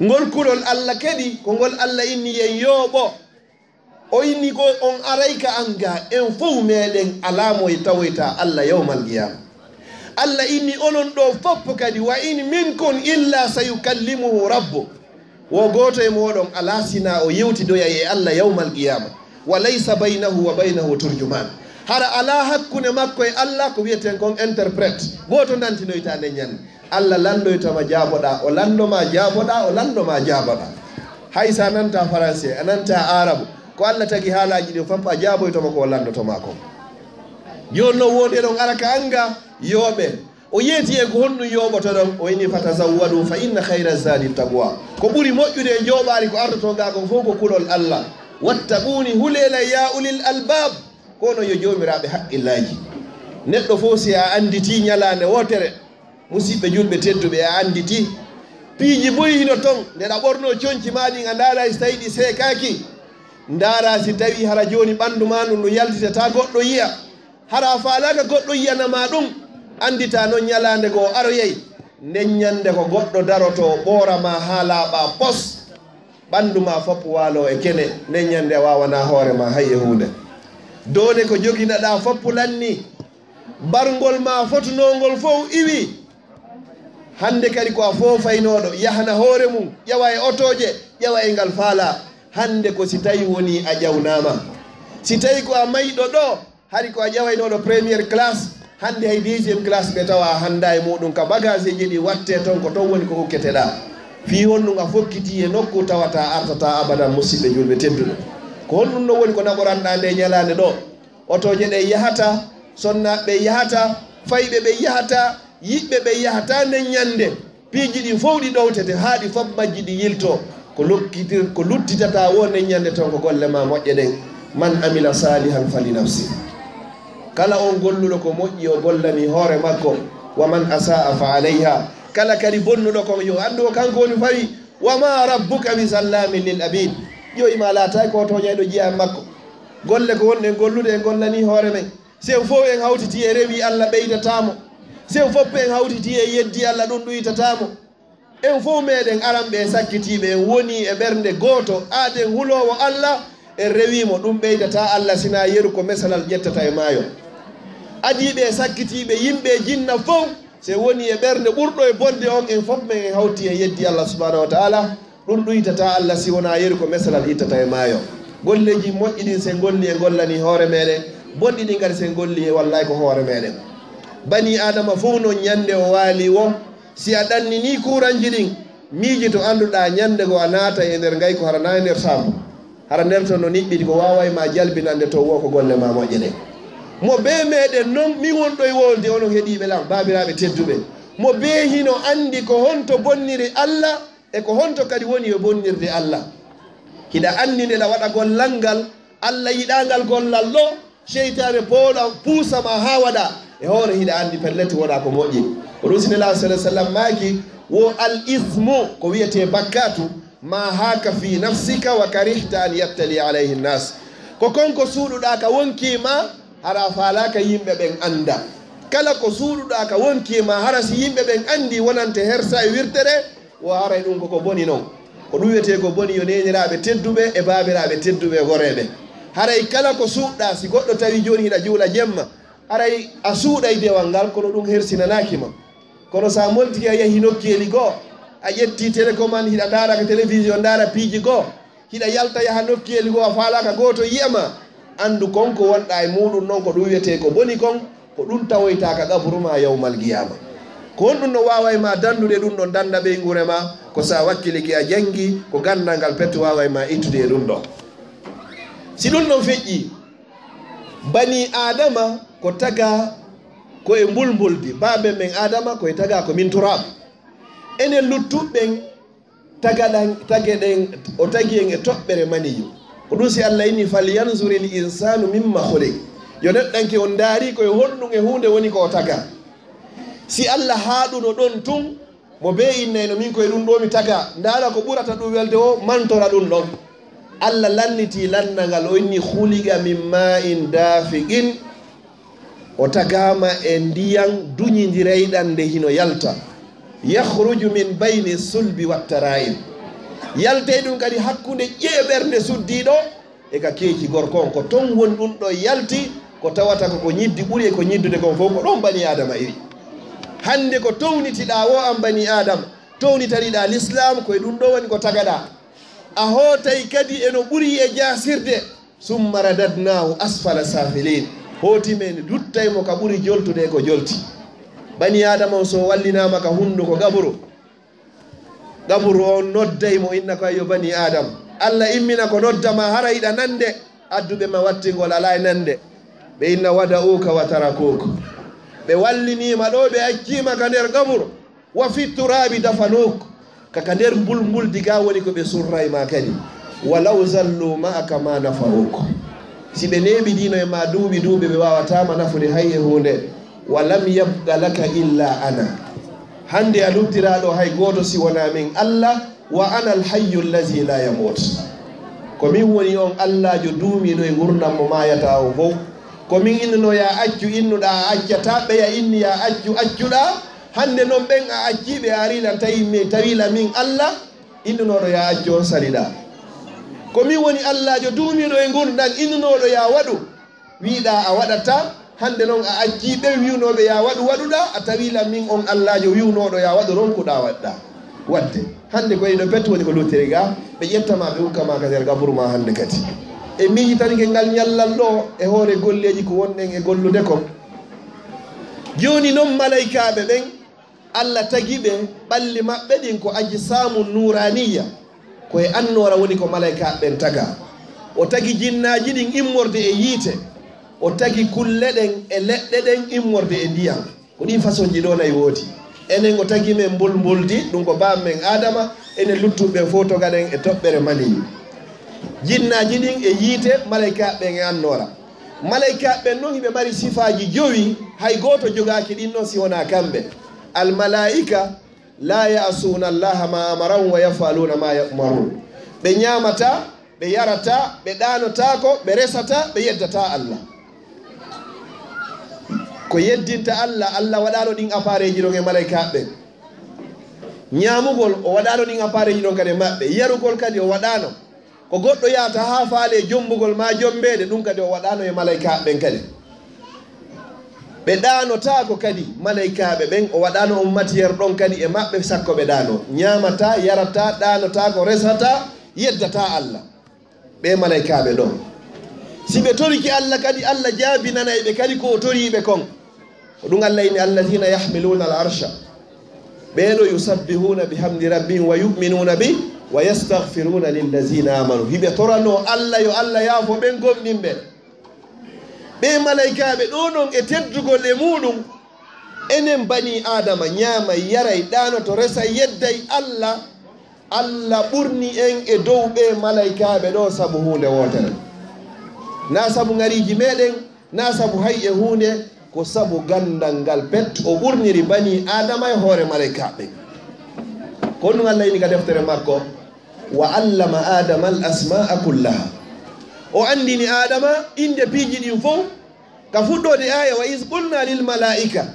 ngol kulol Allah kadi ko ngol Allah inni yen yooɓo o inni ko on arayka anga en fof meɗen alamo e tawoyta Allah yawmal qiyama Allah inni onon ɗo fof kadi wa in minkum illa sayukallimuhu rabbu wo goto e moɗon ala sina o yewtidoya e Allah yawmal qiyama wa laysa baynahu wa baynahu turjuman hara ala hakkunde makko e Allah ko wiyeten kon interprète goto nantinoytande ñande Allah landoytoma jaaboɗa o landoma jaaboɗa o landoma jaaboɗa hay sa nanta français a nanta arabe ko Allah tagi haalaji ɗi fof a jaaboytoma ko landotoma ko joni noon wonde ɗon ara ka anga yooɓe o yeeti e ko honɗum yooɓoto ɗon o ini fatazawwadu fa inna hayra zadi taqwa ko ɓuuri moƴƴude e jooɓaari ko ardotoga ko fof ko kulol Allah wattaquni hulela ya ulil albab kono yo jomiraɓe haqqillaji neɗɗo fof si a anditi ñalande wotere musidɓe julɓe tedduɓe a anditi piiji boyi hino ton ndeɗa ɓorno coñci maɗi a ndaara so tawi ɗi seekaki ndaara si tawi hara joni ɓandu ma ɗum no yaltitata goɗɗo yiya hara faalaka goɗɗo yiyanama ɗum andita noon ñalande goo aroyey nden ñande ko goɗɗo daroto ɓoorama ha laaɓa pos ɓandu ma fof waalo e kene nden ñande wawana hoorema hay e hunde downe ko joginaɗa fof lanni bargol ma fotunogol fof iwi hande kadi ko a fofaynoɗo yahana hoore mum ƴewa e otoje ƴewa e ngal faala hande ko si tawi woni a ƴawnama si tawi ko a mayɗo ɗo hari ko a ƴewaynoɗo premiére classe hande hay deuxiéme classe ɓe tawa handa e muɗum ka bagage ji ɗi watte toon ko toon woni ko hukketeɗa fi honɗum a fokkiti e nokku tawata artata abadan musidɓe julɓe tedduɗo ko honɗum no woni ko naɓoranɗa nde ñalande ɗo otoje ɗe yahata sonnaɓe yahata fayɓe ɓe yahata yiɓɓe ɓe yahata nden ñande piiji ɗi fof ɗi ɗowtete haa ɗi fof majji ɗi yilto ko luttitata wo nden ñande toon ko golle ma moƴƴe ɗen man amila salihan fali nafsi kala on golluɗo ko moƴƴi o gollani hoore makko wa man asa'a fa alayha kala kadi bonnuɗo kon yo anndu o kanko woni fawi wa ma rabbuka bi sallamin lil abid yo ima laatay ko toñayɗo jiya makko golle ko wonɗen gollude en gollani hoore men sen fof en hawtiti e rewi Allah ɓeydatamo sen fof en hawtiti e yeddi Allah ɗum ɗuytatamo en fof meɗen aranɓe sakkitiɓe en woni e ɓernde goto aɗen hulowo Allah en rewimo ɗum ɓeydata Allah sina yeru ko mesalal ƴettata e maayo adiɓe sakkitiɓe yimɓe jinna fof se woni e ɓernde ɓurɗo e bonde on en fof men en hawti e yeddi Allah subhanahu wa taala ɗum ɗuytata Allah si wona yeru ko mesalal ittata e maayo golleji moƴƴi ɗin sen golli e gollani hoore meɗen bonɗi ɗi kadi sen golli e wallay ko hoore meɗen bani adama fof noon ñande o waali wo si a ɗannini kuranji ɗin miiji to annduɗa ñande go a naata e nder gay ko hara na e nder sambo hara nder to no niɓɓiɗi ko wawa ma jalbinande to wo ko golle ma moƴƴe ɗe mo be meɗen noon min wonɗo e wolde onon heeɗiɓe lam babiraɓe tedduɓe mo be hino andi ko honto bonniri Allah e ko honto kadi woni e bonnirde Allah hiɗa andi nde ɗa waɗa gollal ngal Allah yiɗangal gollal ɗo cheytane pooɗa puusama ha waɗa e hoore hiɗa andi pellete woɗa ko moƴƴi ko ɗum sinela sallah sallam maaki wo al ismu ko wiyete bakkatu ma haka fi nafsika wa karihta an yattali alayhi nnas ko konko suuɗuɗa ka wonkima hara falaka yimɓe ɓen anda kala ko suuɗuɗa ka wonkima hara si yimɓe ɓen andi wonante hersa e wirtere wo haray ɗum koko boni noon ko ɗum wiyete ko boni yo neniraɓe tedduɓe e babiraɓe tedduɓe goreɓe haray kala ko suuɗɗa si goɗɗo tawi joni hiɗa juula jemma haray a suuɗay dewal ngal kono ɗum hersinanakima kono sa moltiki a yeehi nokkeli goo a ƴetti télécommande hiɗa daaraka télévision daara piiji goo hiɗa yalta yaha nokkeli goo a faalaka goto yiyama andu konko wonɗa e muɗum noon ko ɗum wiyete ko boni kon ko ɗum tawoytaka gabruma yawmal qiyama ko honɗum no wawa ma dandude ɗum ɗon danda ɓe gure ma ko sa wakkiliki a jangi ko gandal ngal petto wawa ma ittude e ɗum ɗo si ɗum ɗon feƴƴi bani adama ko taga ko e mbulmbuldi baɓe men adama koye taga ko min turab enen luttuɓɓen tageɗen o tagi en e toɓɓere maniyu ko ɗum si Allah inni fal yanzuri l insanu mimma hulik yo neɗɗanke on daari koye honɗum e hunde woni ko o taga si Allah haaɗuno ɗon tun mo be innayno min koye ɗum ɗo mi taga ndaara ko ɓurata ɗum welde o mantora ɗum ɗon Allah lanniti lannangal o inni huliga min ma in dafiqin o tagama e ndiyam duñidireyɗan nde hino yalta yahruju min bayni sulbi wattara'in yalte ɗum kadi hakkude ƴeeɓerde suddiɗo e ka keeci gorko on ko ton woni ɗum ɗo yalti ko tawata koko ñiddi ɓuuri e ko ñiddude kon fof ko ɗon bani adama iri hande ko townitiɗa wo an bani adama townitaniɗa l'islam koye ɗum ɗo woni ko tagaɗa a hootay kadi eno ɓuuri e jasirde summa radadnahu asfala safilin hoti men duttay mo ka ɓuri joltude ko jolti bani adama o so wallinama ka hundu ko gaburu on nodday mo inna ko ayo bani adam Allah immina ko noddama hara yiɗa nande adduɓe ma wattingol ala e nande ɓe inna wada'uka wa tarakuka ɓe wallinima ɗo ɓe accima ka nder gaburu wa fi turabi dafanuk kaka nder mbulmbuldi ga woni ko ɓe surray ma kadi walaw zallu ma'aka ma nafa'uk si ɓe neɓi dino e ma duuɓi ɓe wawatama nafude hay e hunde walam yabqa laka illa ana hande a luttiraɗo hay goto si wona min Allah wa ana alhayyu allazi la yamut komin woni on Allah jo duumiɗo e gurdam mo mayata o fof komin innuno ya accu innuɗa a accata ɓeya inni ya accuɗa hande noon ɓen a acciɓe a rila tawila min Allah innunoɗo ya accu on saliɗa komin woni Allah jo duumiɗo e gurdam innunoɗo ya waɗu wiɗa a waɗata hande noon a acciɓe wiwnoɓe ya waɗuɗa a tawila min on Allah jo wiwnoɗo ya waɗu ronkuɗa waɗɗa wadde hande koye ɗo pet woni ko luttiri ga ɓe ƴettama ɓe hukkama ka nder gaburu ma hande kadi e miiji tanke ngal ñallal ɗo e hoore golleji ko wonɗen e gollude ko joni noon malaikaɓe ɓen Allah tagiɓe ɓalli maɓɓe ɗin ko aji samu nuraniya koye annora woni ko malaikaɓe ɓen taga o tagi jinnaji ɗin immorde e yiite o tagi kulle ɗen e leɗɗe ɗen immorde e ndiyam ko ɗin façon ji ɗo nayi woodi enen o tagi men mbulmbuldi ɗum ko bam men adama enen luttuɓe fof togaɗen e toɓɓere maniyi jinnaji ɗin e yiite malaikaɓe ɓen e annora malaikaɓe ɓen noon hiɓe mari sifaji jowi hay goto jogaki ɗin noon si wona kamɓe almalaika la yasuna allaha ma amaran wa yafaluna ma yamarun ɓe ñamata ɓe yarata ɓe ɗanotako ɓe resata ɓe yeddata Allah ko yeddinta Allah waɗano ɗin appareil ji ɗon e malaikaɓe ñamugol o waɗano ɗin appareil ji ɗon kadi maɓɓe yarugol kadi o waɗano ko goɗɗo yahata ha faale jombugol ma jombede ɗum kadi o waɗano e malaikaɓe kadi ɓe ɗanotako kadi malaikaɓe ɓen o waɗano on matiére ɗon kadi e maɓɓe sakko ɓe ɗano ñamata yarata ɗanotako resata yeddata Allah ɓe malaikaɓe ɗon si ɓe toriki Allah kadi Allah jaabinanay ɓe kadi ko toriɓe kon ko ɗum Allah ini alladina yahmiluna al arsha ɓeɗo yusabbihuna bihamdi rabbihim wa yuminuna bi wa yastahfiruna lillazina amanu hiɓe torano Allah yo Allah yaafo ɓen gomɗinɓe ɓe malaikaɓe ɗo ɗon e teddugol e muɗum enen bani adama ñaama yaray ɗanoto resa yedday Allah ɓurni en e dow ɓe malaikaɓe ɗo saabu hunde wotere na saabu ŋariji meɗen na saabu hay e hunde ko saabu gandal ngal pet o ɓurniri bani adama e hoore malaikaɓe ko ɗum Allah ini ka deftere makko wa allama adama al asma'a kullaha o andini adama inde piiji ɗin fof ka fuɗɗode aya wa is qulna lil malaika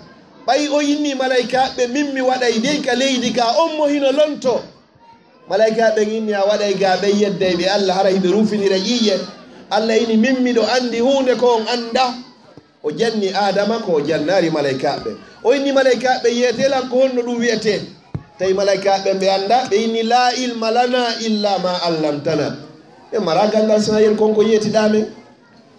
ɓay o inni malaikaɓe min mi waɗay dey ka leydi ka on mo hino lonto malaikaɓe inni a waɗay ga ɓe yedday ɓe Allah hara hiɓe rufinira ƴiƴe Allah ini min miɗo andi hunde ko on anda o janni adama ko o jannari malaikaɓe o inni malaikaɓe yeetelan ko honno ɗum wiyete tawi malaikaɓe ɓe anda ɓe inni la ilma lana illa ma allamtana ɓe mara gandal sina yen konko yeetiɗamen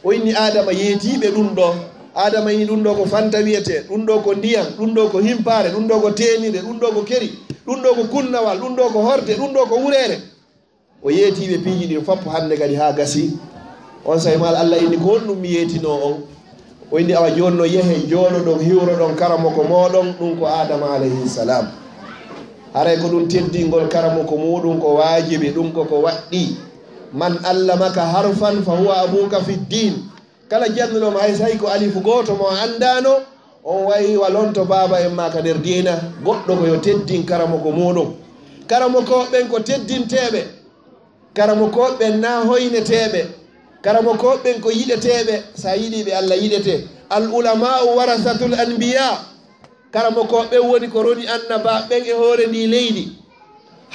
o inni adama yeetiɓe ɗum ɗo adama ini ɗum ɗo ko fanta wiyete ɗum ɗo ko ndiyam ɗum ɗo ko himpare ɗum ɗo ko tenire ɗum ɗo ko keri ɗum ɗo ko kunnawal ɗum ɗo ko horde ɗum ɗo ko wurere o yeetiɓe piiji ɗin foppo hande kadi ha gasi on say mal Allah inni ko honɗum mi yeetino on o inni awa jonno yehe jooɗoɗon hiwroɗon karamoko moɗon ɗum ko adama alayhi salam haray ko ɗum teddingol karamoko muɗum ko wajibi ɗum koko waɗɗi man allamaka harfan fa huwa abuka fi ddin kala jannuɗoma hay so hay ko alifu goto mo andano on wayi walonto baba en ma ka nder dina goɗɗo ko yo teddin karamoko muɗum karamokoɓen ko teddinteɓe karamokoɓen na hoyneteɓe karamokoɓen ko yiɗeteɓe sa yiɗiɓe Allah yiɗete al ulama'u warasatul anbiya karamokoɓen woni ko roni annabaɓen e hoore ndi leydi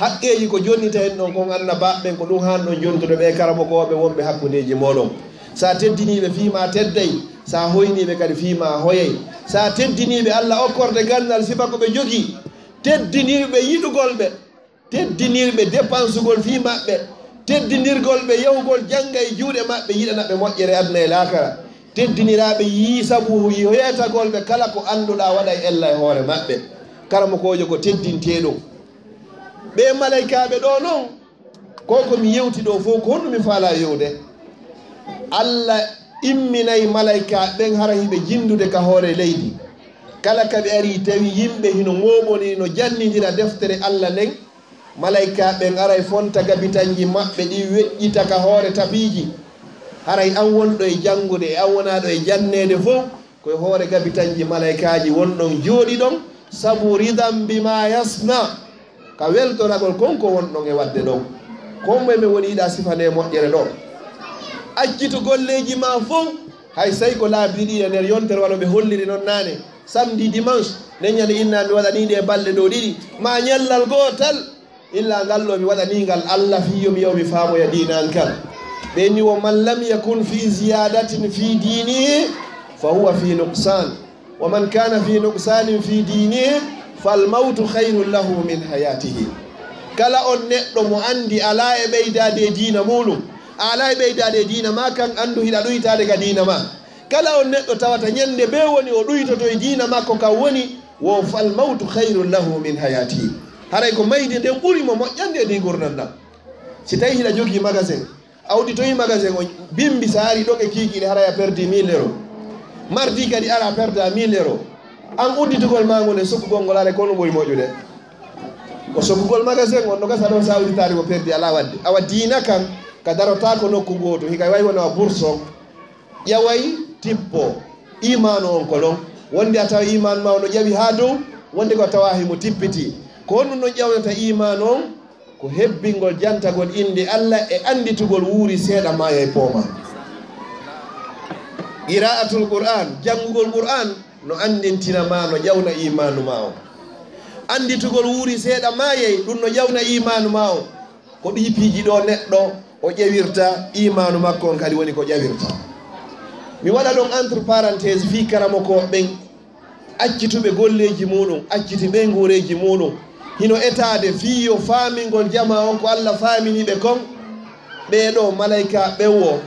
haqqeji ko jonnita hen ɗon kon annabaɓen ko ɗum han ɗon jontude ɓe karamokoɓe wonɓe hakkudeji moɗon sa teddiniɓe fima tedday sa hoyniɓe kadi fima hoyay sa teddiniɓe Allah okkorde gandal sifa ko ɓe jogui teddinirɓe yiɗugol ɓe teddinirɓe dépensugol fi maɓɓe teddinirgol ɓe yahugol jannga e juuɗe maɓɓe yiɗana ɓe moƴƴere aduna e laakara teddiniraaɓe yii sabu yeetagol ɓe kala ko annduɗaa waɗa e ella e hoore maɓɓe karamokojo ko teddinteeɗum ɓe malaykaaɓe ɗo noon ko komi yewti ɗo fof ko honɗumi faala yewde Allah imminayi malayka ɓen hara hiɓe jindude ka hoore leydi kala kaɓe ari tawi yimɓe hino moɓoni no jannidira deftere Allah nden malayka ɓen aray fonta gabitanji maɓɓe ɗi weƴƴita ka hoore tapiiji haray an wonɗo e janngude e an wonaɗo e jannede fof koye hoore gabitanji malaykaji wonɗon jooɗi ɗon sabu ridan bima yasna ka weltoragol konko wonɗon e wadde ɗon ko moye min woni yiɗa sifane moƴƴere ɗo accitu golleji ma fof hay say ko laabi ɗiɗi e nder yontere waɗo ɓe holliri noon naane samedi dimanche neññande inna mi waɗaniɗe e balɗe ɗo ɗiɗi ma ñallal gootal illa ngal ɗo mi waɗanigal Allah fiyomi yaw mi faamoya dinan kan ɓe ni wo man lam yakun fi ziyadatin fi dinihi fa huwa fi nuqsan wa man kana fi nuqsanin fi dinihi falmautu hayrun lahu min hayatihi kala on neɗɗo mo andi ala e ɓeydade e diina muɗum ala e ɓeydade e diina ma kan andu hiɗa ɗoytade ka diina ma kala on neɗɗo tawata ñande ɓe woni o ɗoytoto e diina makko kam woni wo falmautu hayrun lahu min hayatihi haray ko maydi nden ɓuurimo moƴƴande e ndi gurdam ɗam si tawi hiɗa jogui magasin awdi toyi magasin o bimbi sa ari ɗoke kikiɗe haraya perdi 1000 euros mardi kadi ara perda 1000 euros an udditugol mago nde sokkugol ngol are kono ɓuri moƴƴude ko sokkugol magasin on no gasa ɗon sa udditari ko perdi ala wadde awa diina kan ka darota ko nokku goto hikay way wonawa bourse on ƴaway tippo imanu on ko ɗon wonde a tawa imanu ma no ƴawi ha dow wonde ko tawa himo tippiti ko honɗum no ƴawnata imanu on ko hebbingol jantagol inde Allah e anditugol wuuri seeɗa maya e pooma qira'atul qur'an janngugol qur'an no andintina ma no ƴawna imanu ma o anditugol wuuri seeɗa mayey ɗum no ƴawna imanu ma o ko ɗipiiji ɗo neɗɗo o ƴewirta imanu makko on kadi woni ko ƴawirta mi waɗa ɗon entre parenthèse fi karamo ko ɓen accituɓe golleji muɗum acciti ɓe nguureji muɗum hino etade fiyo faamingol jama on ko Allah faaminiɓe kon ɓeɗo malayka ɓewo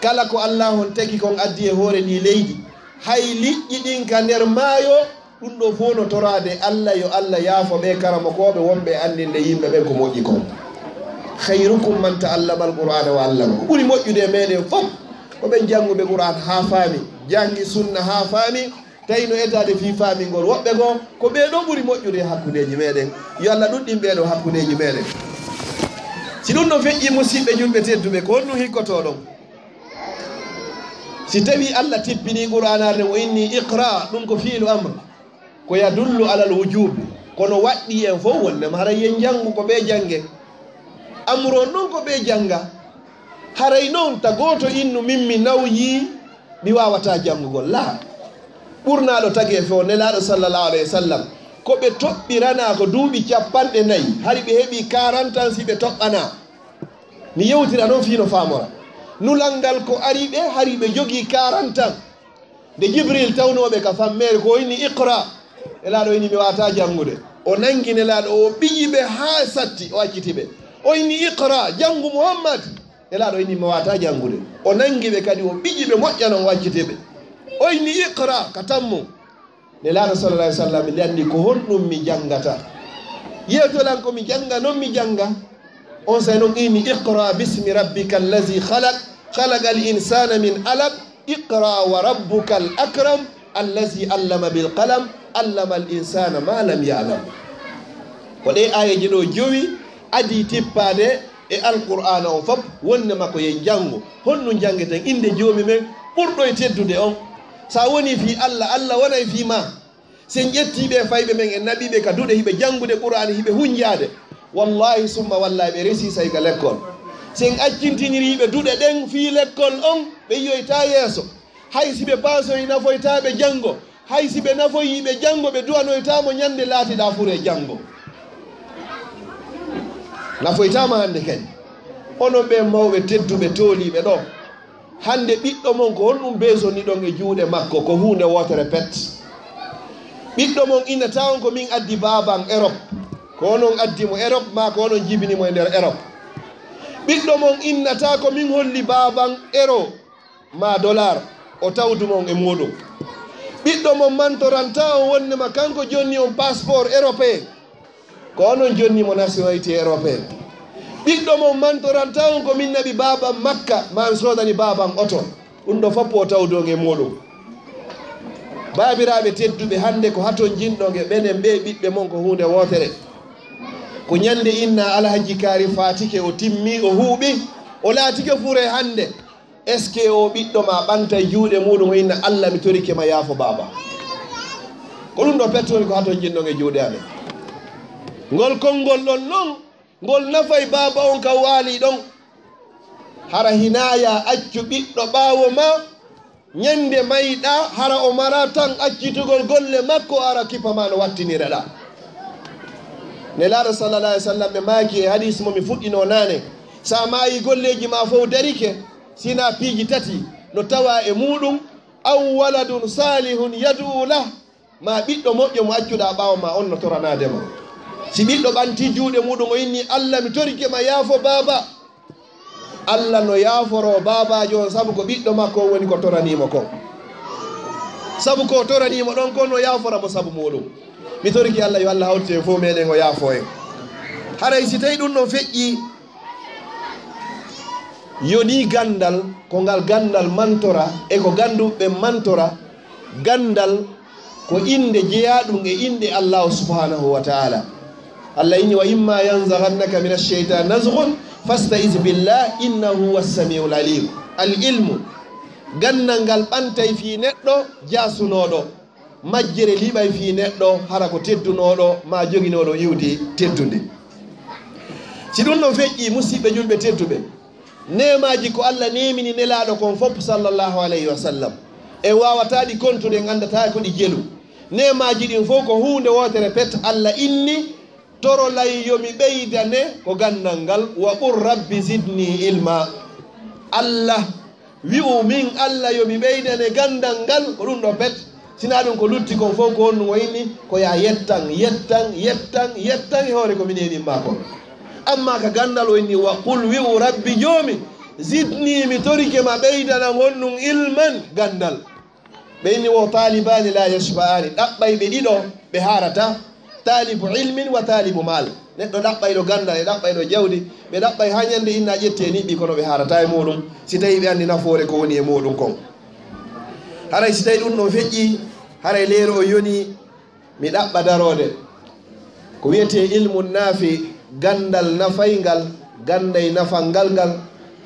kala ko Allah on tagi kon addi e hoore ndi leydi hay liƴƴi ɗin ka nder maayo ɗum ɗo fof no torade Allah yo Allah yaafo ɓe karamokoɓe wonɓe andinde yimɓe ɓen ko moƴƴi kon hayrukum man ta'allama al-qur'ana wa 'allamahu ɓuri moƴƴude meɗen fof ko ɓen jannguɓe qur'an ha faami jangi sunna ha faami tawi no etade fi faamingol woɓɓe goo ko ɓeɗo ɓuri moƴƴude hakkudeji meɗen yo Allah ɗuɗɗin ɓeɗo hakkudeji meɗen si ɗum no feƴƴi musidɓe julɓe tedduɓe ko honɗum hikkoto ɗon si tawi Allah tippini qur'an arde wo inni iqra ɗum ko fiilu amre ko yadullu alal wujubi kono waɗɗi en fof wonnema haray yen janngu ko ɓe jangge amru on ɗon ko ɓe janga haray noon ta goto innu min mi nawyi mi wawata janngugol la ɓurnaɗo tagi fewo nelaɗo sallllahu alayhi wa sallam ko ɓe toɓɓirana ko duuɓi 40 hari ɓe heeɓi 40 ans si ɓe toɓɓana mi yewtira noon fino famora nulal ngal ko ari ɓe hari ɓe jogii 40 ans nde jibril tawnoɓe ka fammere ko inni iqra nelaɗo inni mi wawata janngude o nangi nelaɗo o ɓiƴi ɓe ha satti o acciti ɓe o inni iqra janngu muhammad nelaɗo inni mi wawata janngude o nangi ɓe kadi o ɓiƴi ɓe moƴƴanon o acciti ɓe o inni iqra ka tammu nelaɗo sallallah alih w sallam mi anndi ko honɗum mi janngata yewtolan ko mi jannga noon mi jannga on say noon inni iqra bismi rabbika allazi khalaqa al insana min alaq iqra wa rabbuka al akram allazi allama bil qalam allama al insana ma lam ya'lam ko ɗe ayeji ɗo jowi adi tippade e alqur'ana on fof wonde makko yen janngo honɗum janngeten inde joomi men ɓurɗo e teddude on sa woni fi Allah Allah wonay fi ma sen ƴettiɓe fayɓe men e naɓiɓe ka duɗe hiɓe janngude qur'an hiɓe hunjade wallahi summa wallahi ɓe resi say ka l'école sen accintiniriɓe duɗe ɗen fi l'école on ɓe yiyoyta yeeso hay si ɓe pasoyi nafoytaɓe janngo hay si ɓe nafoyiɓe janngo ɓe duwanoytamo ñande laatiɗa fure janngo nafoytama hande kadi onon ɓe mawɓe tedduɓe tooliɓe ɗo hande ɓiɗɗo mon ko honɗum besoni ɗon e juuɗe makko ko hunde wotere pet ɓiɗɗo mon ina tawon ko min addi baban Europe ko onon addimo Europe ma ko onon jibinimo e nder Europe ɓiɗɗo mon innata ko min holli baban euro ma dollar o tawdu mon e muɗum ɓiɗɗo mon mantoranta on wonnema kanko jonni on passeport européen ko onon jonni mo nationalité européen ɓiɗɗo mon mantoranta on ko min naɓi baban makka mami sodani baban oto ɗum ɗo foppo o tawdu on e muɗum babiraɓe tedduɓe hande ko haton jinɗoge ɓenen ɓe ɓiɓɓe mon ko hunde wotere ko ñande inna alhaji kaari fatike o timmi o huuɓi o laatike fure hande est ce que o ɓiɗɗo ma ɓanta juuɗe muɗum o inna allah mi torike ma yaafo baba ko ɗum ɗo pettoni ko haton jinɗon e juuɗe amen ngol konngol ɗon noon ngol nafay baba on ka waali ɗon hara hinaya accu ɓiɗɗo ɓaawo ma ñande mayɗa hara o mara tan accitugol golle makko ara kippama no wattinireɗa nelaɗo sallallah alih w sallam ɓe maaki e hadis momi fuɗɗino nane sa maayi golleji ma fof darike sina piiji tati no tawa e muɗum aw waladun salihun yad'u lah ma ɓiɗɗo moƴƴo mo accuɗa ɓaawo ma on no toranadema si ɓiɗɗo ɓanti juuɗe muɗum o inni allah mi torike ma yaafo baba allah no yaaforo babajo on saabu ko ɓiɗɗo makko woni ko toranimo kon saabu ko toranimo ɗon kon no yaaforamo saabu muɗum mi toriki allah yo allah hawtite fof meɗen o yaafo en haray si tawi ɗum ɗon feƴƴi yoni gandal ko ngal gandal mantora e ko ganduɓe mantora gandal ko inde jeeyaɗum e inde allahu subhanahu wa taala allah inni wa imma yanzagannaka min alcheytan nazgun fastaiz billah innahu huwa samiul alim al ilmu gandal ngal ɓantay fi neɗɗo jasunoɗo majjere liɓay fi neɗɗo hara ko teddunoɗo ma joginoɗo iwdi teddude si ɗum ɗon feƴƴi musidɓe julɓe tedduɓe nemaji ko allah nemini nelaɗo kon fof sallllahu alayhi wa sallam e wawataɗi kontude gandata ko ɗi jelu nemaji ɗin fof ko hunde wotere pet allah inni torolay yomi ɓeydane ko gandal ngal wa qur rabbi zidni ilma allah wi'u min allah yomi ɓeydane gandal ngal ko ɗum ɗo pet sina ɗum ko lutti kon fof ko honno wayni ko ya yettan e hoore ko minenin ma kon amma ka gandal o inni wa qul wi'u rabbi joomi zidni mi torike ma ɓeydana gonɗum ilman gandal ɓe inni wo talibani la yashba'ani ɗaɓɓay ɓe ɗiɗo ɓe harata talibu ilmin wa talibu mal neɗɗo ɗaɓɓayɗo gandal e ɗaɓɓayɗo jawdi ɓe ɗaɓɓay ha ñande inna ƴetteni ɓi kono ɓe harata e muɗum si tawi ɓe andi nafoore ko woni e muɗum kon haray si tawi ɗum ɗon feƴƴi haray leero o yoni mi ɗaɓɓa darode ko wiyete ilmu naafi gandal nafaygal ganday nafal ngal ngal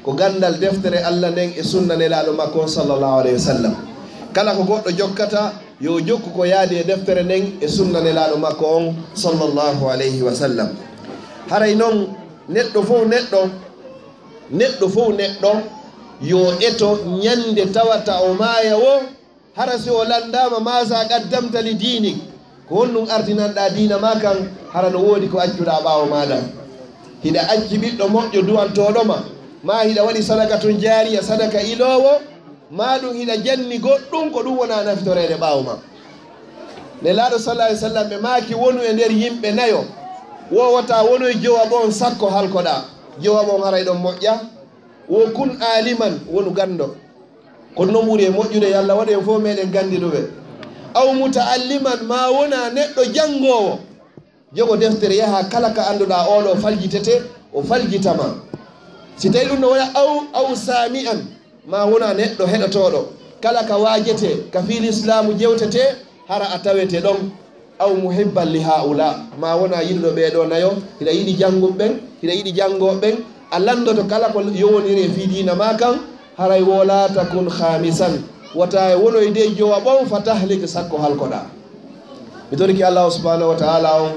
ko gandal deftere allah nden e sunna nelaɗo makko sallllahu alayhi wa sallam kala ko goɗɗo jokkata yo jokku ko yaadi e deftere nden e sunna nelaɗo makko on sallllahu alayhi wa sallam haray noon neɗɗo fof neɗɗo yo eto ñande tawata o maaya o hara si o landama masa qaddamta li diinik ko honɗum ardinanɗa diina ma kan hara no woodi ko accuɗa ɓaawo maɗa hiɗa acci ɓiɗɗo moƴƴo duwantoɗoma ma hiɗa waɗi sadaka tun jaariya sadaka ilowo ma ɗum hiɗa janni goɗɗum ko ɗum wona naftorede ɓaawo ma nelaɗo sallah alih sallam ɓe maaki wonu e nder yimɓe nayo wowata wonu e jowaɓon sakko halkoɗa jowaɓon haray ɗon moƴƴa wo kun aliman wonu gando kono noon ɓuuri e moƴƴude yo allah waɗi en fof meɗen gandiɗuɓe aw mutaalliman ma wona neɗɗo janngowo jogo deftere yaha kala ka annduɗa oɗo faljitete o faljitama si tawi ɗum no wona aw sami an ma wona neɗɗo heɗotoɗo kala ka wajete ka fiil islamu jewtete hara a tawete ɗon aw muhibban li haula ma wona yiɗɗo ɓeɗo nayo hiɗa yiɗi jannguɓɓen hiɗa yiɗi janngoɓen a landoto kala ko yowoniri e fi dina ma kan haray wola takun khamisan wata e wonoy de jowa ɓon fa tahlik sakko halkoɗa mi toriki allahu subhanahu wa taala on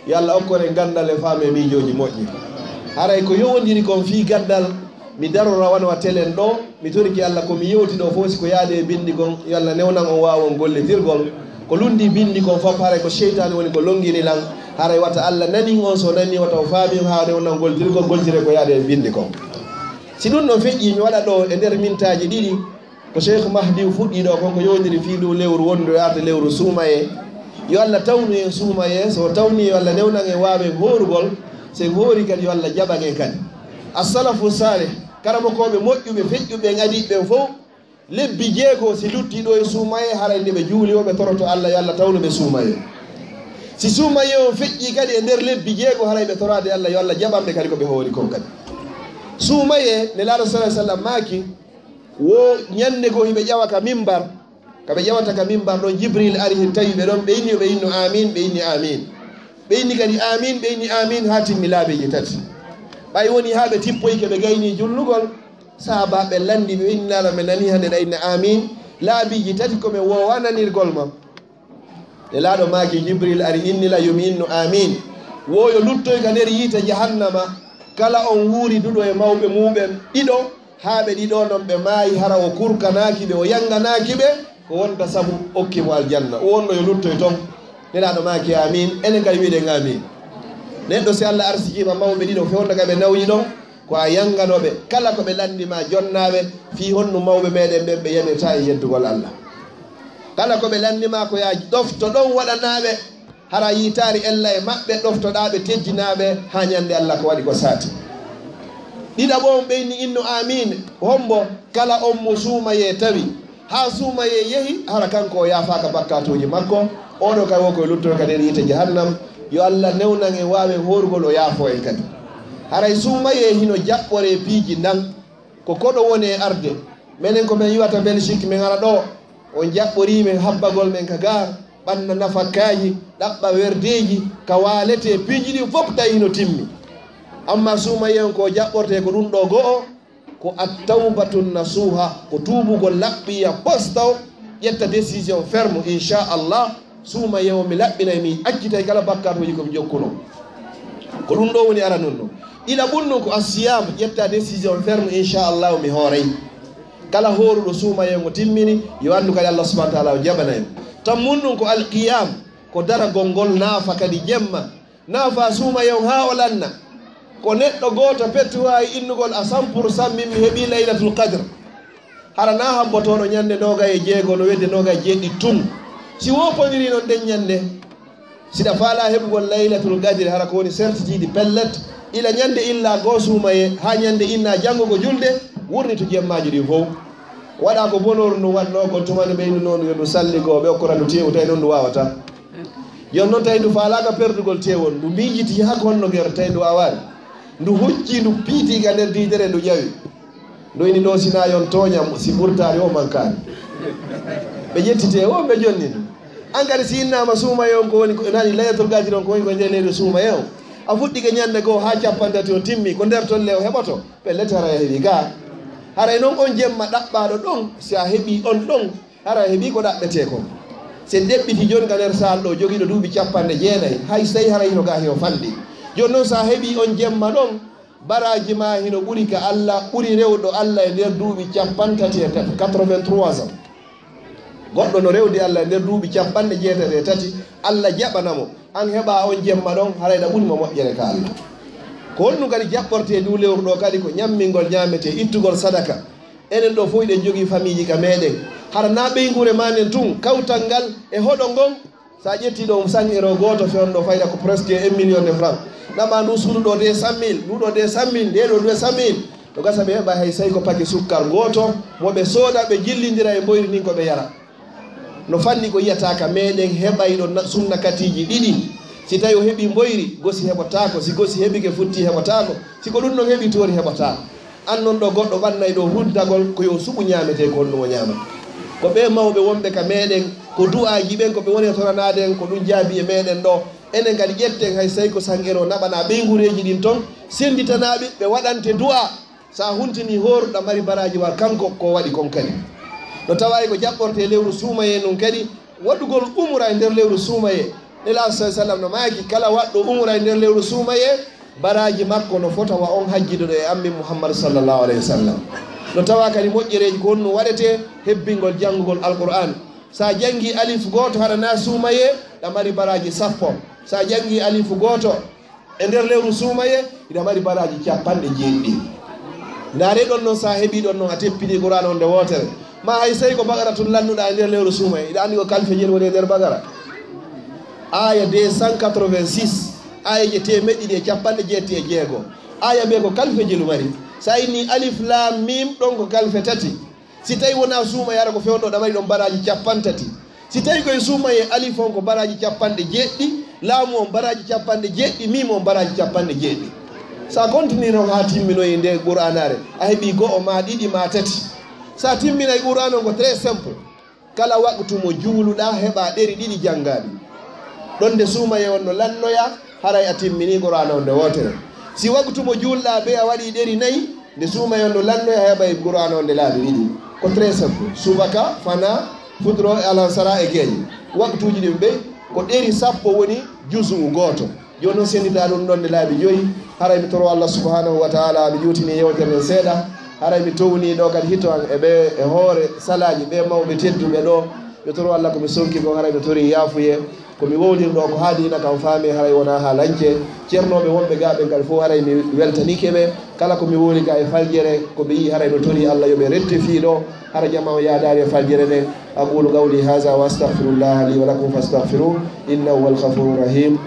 yo allah okkore gandal e faame miijoji moƴƴi haray ko yowodiri kon fi gandal mi darora wanowa telen ɗo mi toriki allah komi yewti ɗo fof si ko yaade e bindi kon yo allah newnan on wawon golletirgol ko lundi bindi kon fof haray ko cheytane woni ko longini lan haray wata allah nanin on so nani wata o faami ha newnan goltirgol goltire ko yaade e bindi kon si ɗum ɗon feƴƴi mi waɗa ɗo e nder mintaji ɗiɗi ko cheikh mahdi fuɗɗi ɗo konko yowdiri fiiɗu lewru wondu yarde lewru suumaye yo allah tawnu en suumaye so tawni yo allah newnan en waawen hoorugol sen hoori kadi yo allah jaɓan en kadi as-salafu salih karamo koɓe moƴƴuɓe feƴƴuɓe gadiɓe fof lebbi jeego si luttiɗo e suumaye harande ɓe juuli o ɓe toroto Allah yo Allah tawno ɓe suumaye si suumaye o feƴƴi kadi e nder lebbi jeego haray ɓe torade Allah yo Allah jaɓanɓe kadi koɓe hoori kon kadi suumaye ne laaɗo sa sallam maaki wo ñande go hiɓe ƴawa ka mimbar kaɓe ƴawata ka mimbar ɗon jibril ari hen tawi ɓe ɗon ɓe inni ɓe inno amin ɓe inni amin ɓe inni kadi amin ɓe inni amin ha timmi laabeji tati ɓay woni ha ɓe tippoyke ɓe gayni jullugol sahabaɓe landi ɓe innala ɓe nani hande ɗa inna amin laabiji tati koɓe wowananirgol ma e laaɗo maaki jibril ari innila yomi inno amin woyo luttoy ka nder yiita jahannama kala on wuuri duɗo e mawɓe muɓen ɗiɗo haa ɓe ɗiɗo noon ɓe maayi hara o kurkanaki ɓe o yanganaki ɓe ko wonta sabu okkimo aljanna o wonno yo luttoy toon nelaɗo maaki amin enen kadi wiɗen amin neɗɗo si Allah arsikima mawɓe ɗiɗo fewna ka ɓe nawyi ɗon ko a yanganoɓe kala ko ɓe landima jonnaɓe fi honno mawɓe meɗen ɓen ɓe yamirta e yeddugol Allah kala ko ɓe landima ko ya ɗofto ɗon waɗanaɓe hara yitari ella e maɓɓe ɗoftoɗaɓe tejjinaɓe ha ñande Allah ko waɗi ko saati ɗiɗaɓo on ɓeyni inno amin hombo kala on mo suumaye tawi ha suumaye yeehi hara kanko o yafaka bakkatuji makko oɗo kay wo koye luttoy ka nder yiite jahannam yo Allah newnan e wawen horugol o yaafo en kadi haray suumaye hino jaɓɓore piiji nan ko koɗo woni e arde minen komin yiwata Belgique min ara ɗo on jaɓɓorimen habbagol men ka gar ɓanna nafakkaji ɗaɓɓa werdeji ka walete piiji ɗi fof tawi hino timmi amma suumaye on ko jaɓɓorte ko ɗum ɗo go'o ko attawbatun nasuha ko tuubugol laɓɓiya postaw ƴetta décision ferme inchallah suumaye o mi laɓɓinay mi accitay kala bakkatuji komi jokkuno ko ɗum ɗo woni ara nunno ila ɓunno ko asiyam ƴetta décision ferme inchallah mi hooray kala horuɗo suumaye ngo timmini yo andu kadi Allah subahana taala o jaɓanaymo tan munɗum ko alqiyam ko daragol ngol naafa kadi jemma naafa suumaye on ha o lanna ko neɗɗo goto pettu wawi innugol a 100% min mi heeɓi laylatul qadre hara na hambotoɗo ñande noga e jeego no wedde noga e jeeɗɗi tun si woponiri noon nden ñande siɗa faala heɓugol laylatul qadre hara ko woni certitude pellet ila ñande illa goo suumaye ha ñande inna janngogo julde wurni to jemmaji ɗi fof waɗa ko bonoru ndu wanno ko tumani ɓeydu noon yo ndu salligo ɓe okkorandu tewu tawi noon ndu wawata jon noon tawi ndu faalaka perdugol tewon ndu miijiti ha honno guere tawi ndu wawani ndu hucci ndu piitiga nder didere ndu ƴawi ndu ini ɗo sina yon tooña si ɓurtari o mankani ɓe ƴettite o ɓe jonni ndu an kadi si innama suumaye on ko woni nani laylatul qadre on ko woni ko nder leydi suumaye o a fuɗɗike ñande goo ha capantati o timmi ko nder tolle o heɓoto ɓellete hara heeɓi ga haray noon on jemma ɗaɓɓaɗo ɗon si a heeɓi on ɗon hara heeɓi ko ɗaɓɓete kon se deɓɓiti joni ka nder sal ɗo joguiɗo duuɓi 49 hay so tawi hara hino ga hino fanɗi joni noon sa heeɓi on jemma ɗon baraji ma hino ɓuuri ka Allah ɓuuri rewɗo Allah e nder duuɓi 33 83 ans goɗɗo no rewdi Allah e nder duuɓi 93 Allah jaɓanamo an heɓa on jemma ɗon harayɗa ɓuurima moƴƴere ka Allah ko honɗum kadi jaɓɓorte ndu lewru ɗo kadi ko ñammingol ñamete ittugol sadaka enen ɗo fof ɗen jogui famille ji ka meɗen hara na ɓeygure manen tun kawtal ngal e hoɗo ngon sa ƴetti ɗo sanguero goto fewno fayda ko presque 1 million de francs ɗama ndu suudu ɗo 200 000 nduɗo 200 000 ndeɗo 200 000 ɗo gasa ɓe heɓa hay sayi ko paquet sukkar goto moɓe sooda ɓe jillidira e mboyri nin koɓe yara no fanni ko yiyata ka meɗen heɓayɗo sunna katiji ɗiɗi si tawi o heeɓi mboyri gosi heɓotako si gosi heeɓike futti heɓotako siko ɗum ɗon heeɓi tori heɓotako an noon ɗo goɗɗo ɓannay ɗo huddagol ko yo suɓu ñamete ko honɗum o ñama ko ɓe mawɓe wonɓe ka meɗen ko du'aji ɓen ko ɓe woni e toranaden ko ɗum jaabi e meɗen ɗo enen kadi ƴetten hay so tawi ko sanguero naɓana ɓeygureji ɗin toon senditanaɓe ɓe waɗante du'a sa huntini horuɗa mari baraji wa kanko ko waɗi kon kadi no tawayi ko jaɓɓorte lewru suumaye nun kadi waɗugol umra e nder lewru suumaye nela sa sallam no maaki kala waɗɗo umra e nder lewru suumaye baraji makko no fota wa on hajjiduɗo e ammi Muhammad sallllahu alayhi wa sallam no tawa kadi moƴƴereji ko honno waɗete hebbingol janngugol alqur'an sa jangi alif goto haɗana suumaye ɗa mari baraji 10 sa jangi alifu goto e nder lewru suumaye iɗa mari baraji 90 ndaare ɗon noon sa heeɓi ɗon noon a teppini qur'an on nde wotere ma hay sey ko bagara tun lannuɗa e nder lewru suumaye iɗa andi ko kalfe jeni woni e nder bagara aya 286 aya je 176 aya ɓe ko kalfe jelu mari sa inni alif lam mim ɗon ko kalfe tati si tawi wona suuma yara ko fewno ɗamari ɗon baraji capantati si tawi koye suuma e alif on ko baraji capanɗe jeeɗɗi laamu on baraji capanɗe jeeɗɗi mim on baraji capanɗe jeeɗɗi sa continue noon ha timminoye nde qur'anare a heeɓi go'o ma ɗiɗi ma tati sa timminay qur'an on ko très simple kala waktu mo juuluɗa heɓa ɗeri ɗiɗi janggaɗi ɗon nde suumaye on no lannoya haray a timmini qur'an on nde wotere si waktu mo juulɗa be a waɗi ɗeri nayyi nde suumaye on no lannoya heɓa qur'an on nde laaɓi ɗiɗi ko très simple subaka fana futuro alansara e gueeƴe waktuji ɗin ɓe ko ɗeri sappo woni jusu goto joni noon sendita ɗum ɗon nde laaɓi joyyi haray mi toro Allah subhanahu wa taala mi ƴewtini yewtere nden seeɗa haray mi towni ɗo kadi hito an eɓe e hoore salaji ɓe mawɓe tedduɓe ɗo mi toro Allah komi sonki ko haray mi tori yaafuye komi wowlirɗo ko haalina kam faami haray wona ha lañce ceernoɓe wonɓe gaɓe kadi fof haray mi weltanikeɓe kala komi wowli ga e faljere koɓe yi haray mi tori Allah yoɓe rectifie ɗo hara jama o yaadari e faljere nden aqulu qawli haza wa astahfirullah li wa lakum fastaghfiruh innahu huwal ghafurur rahim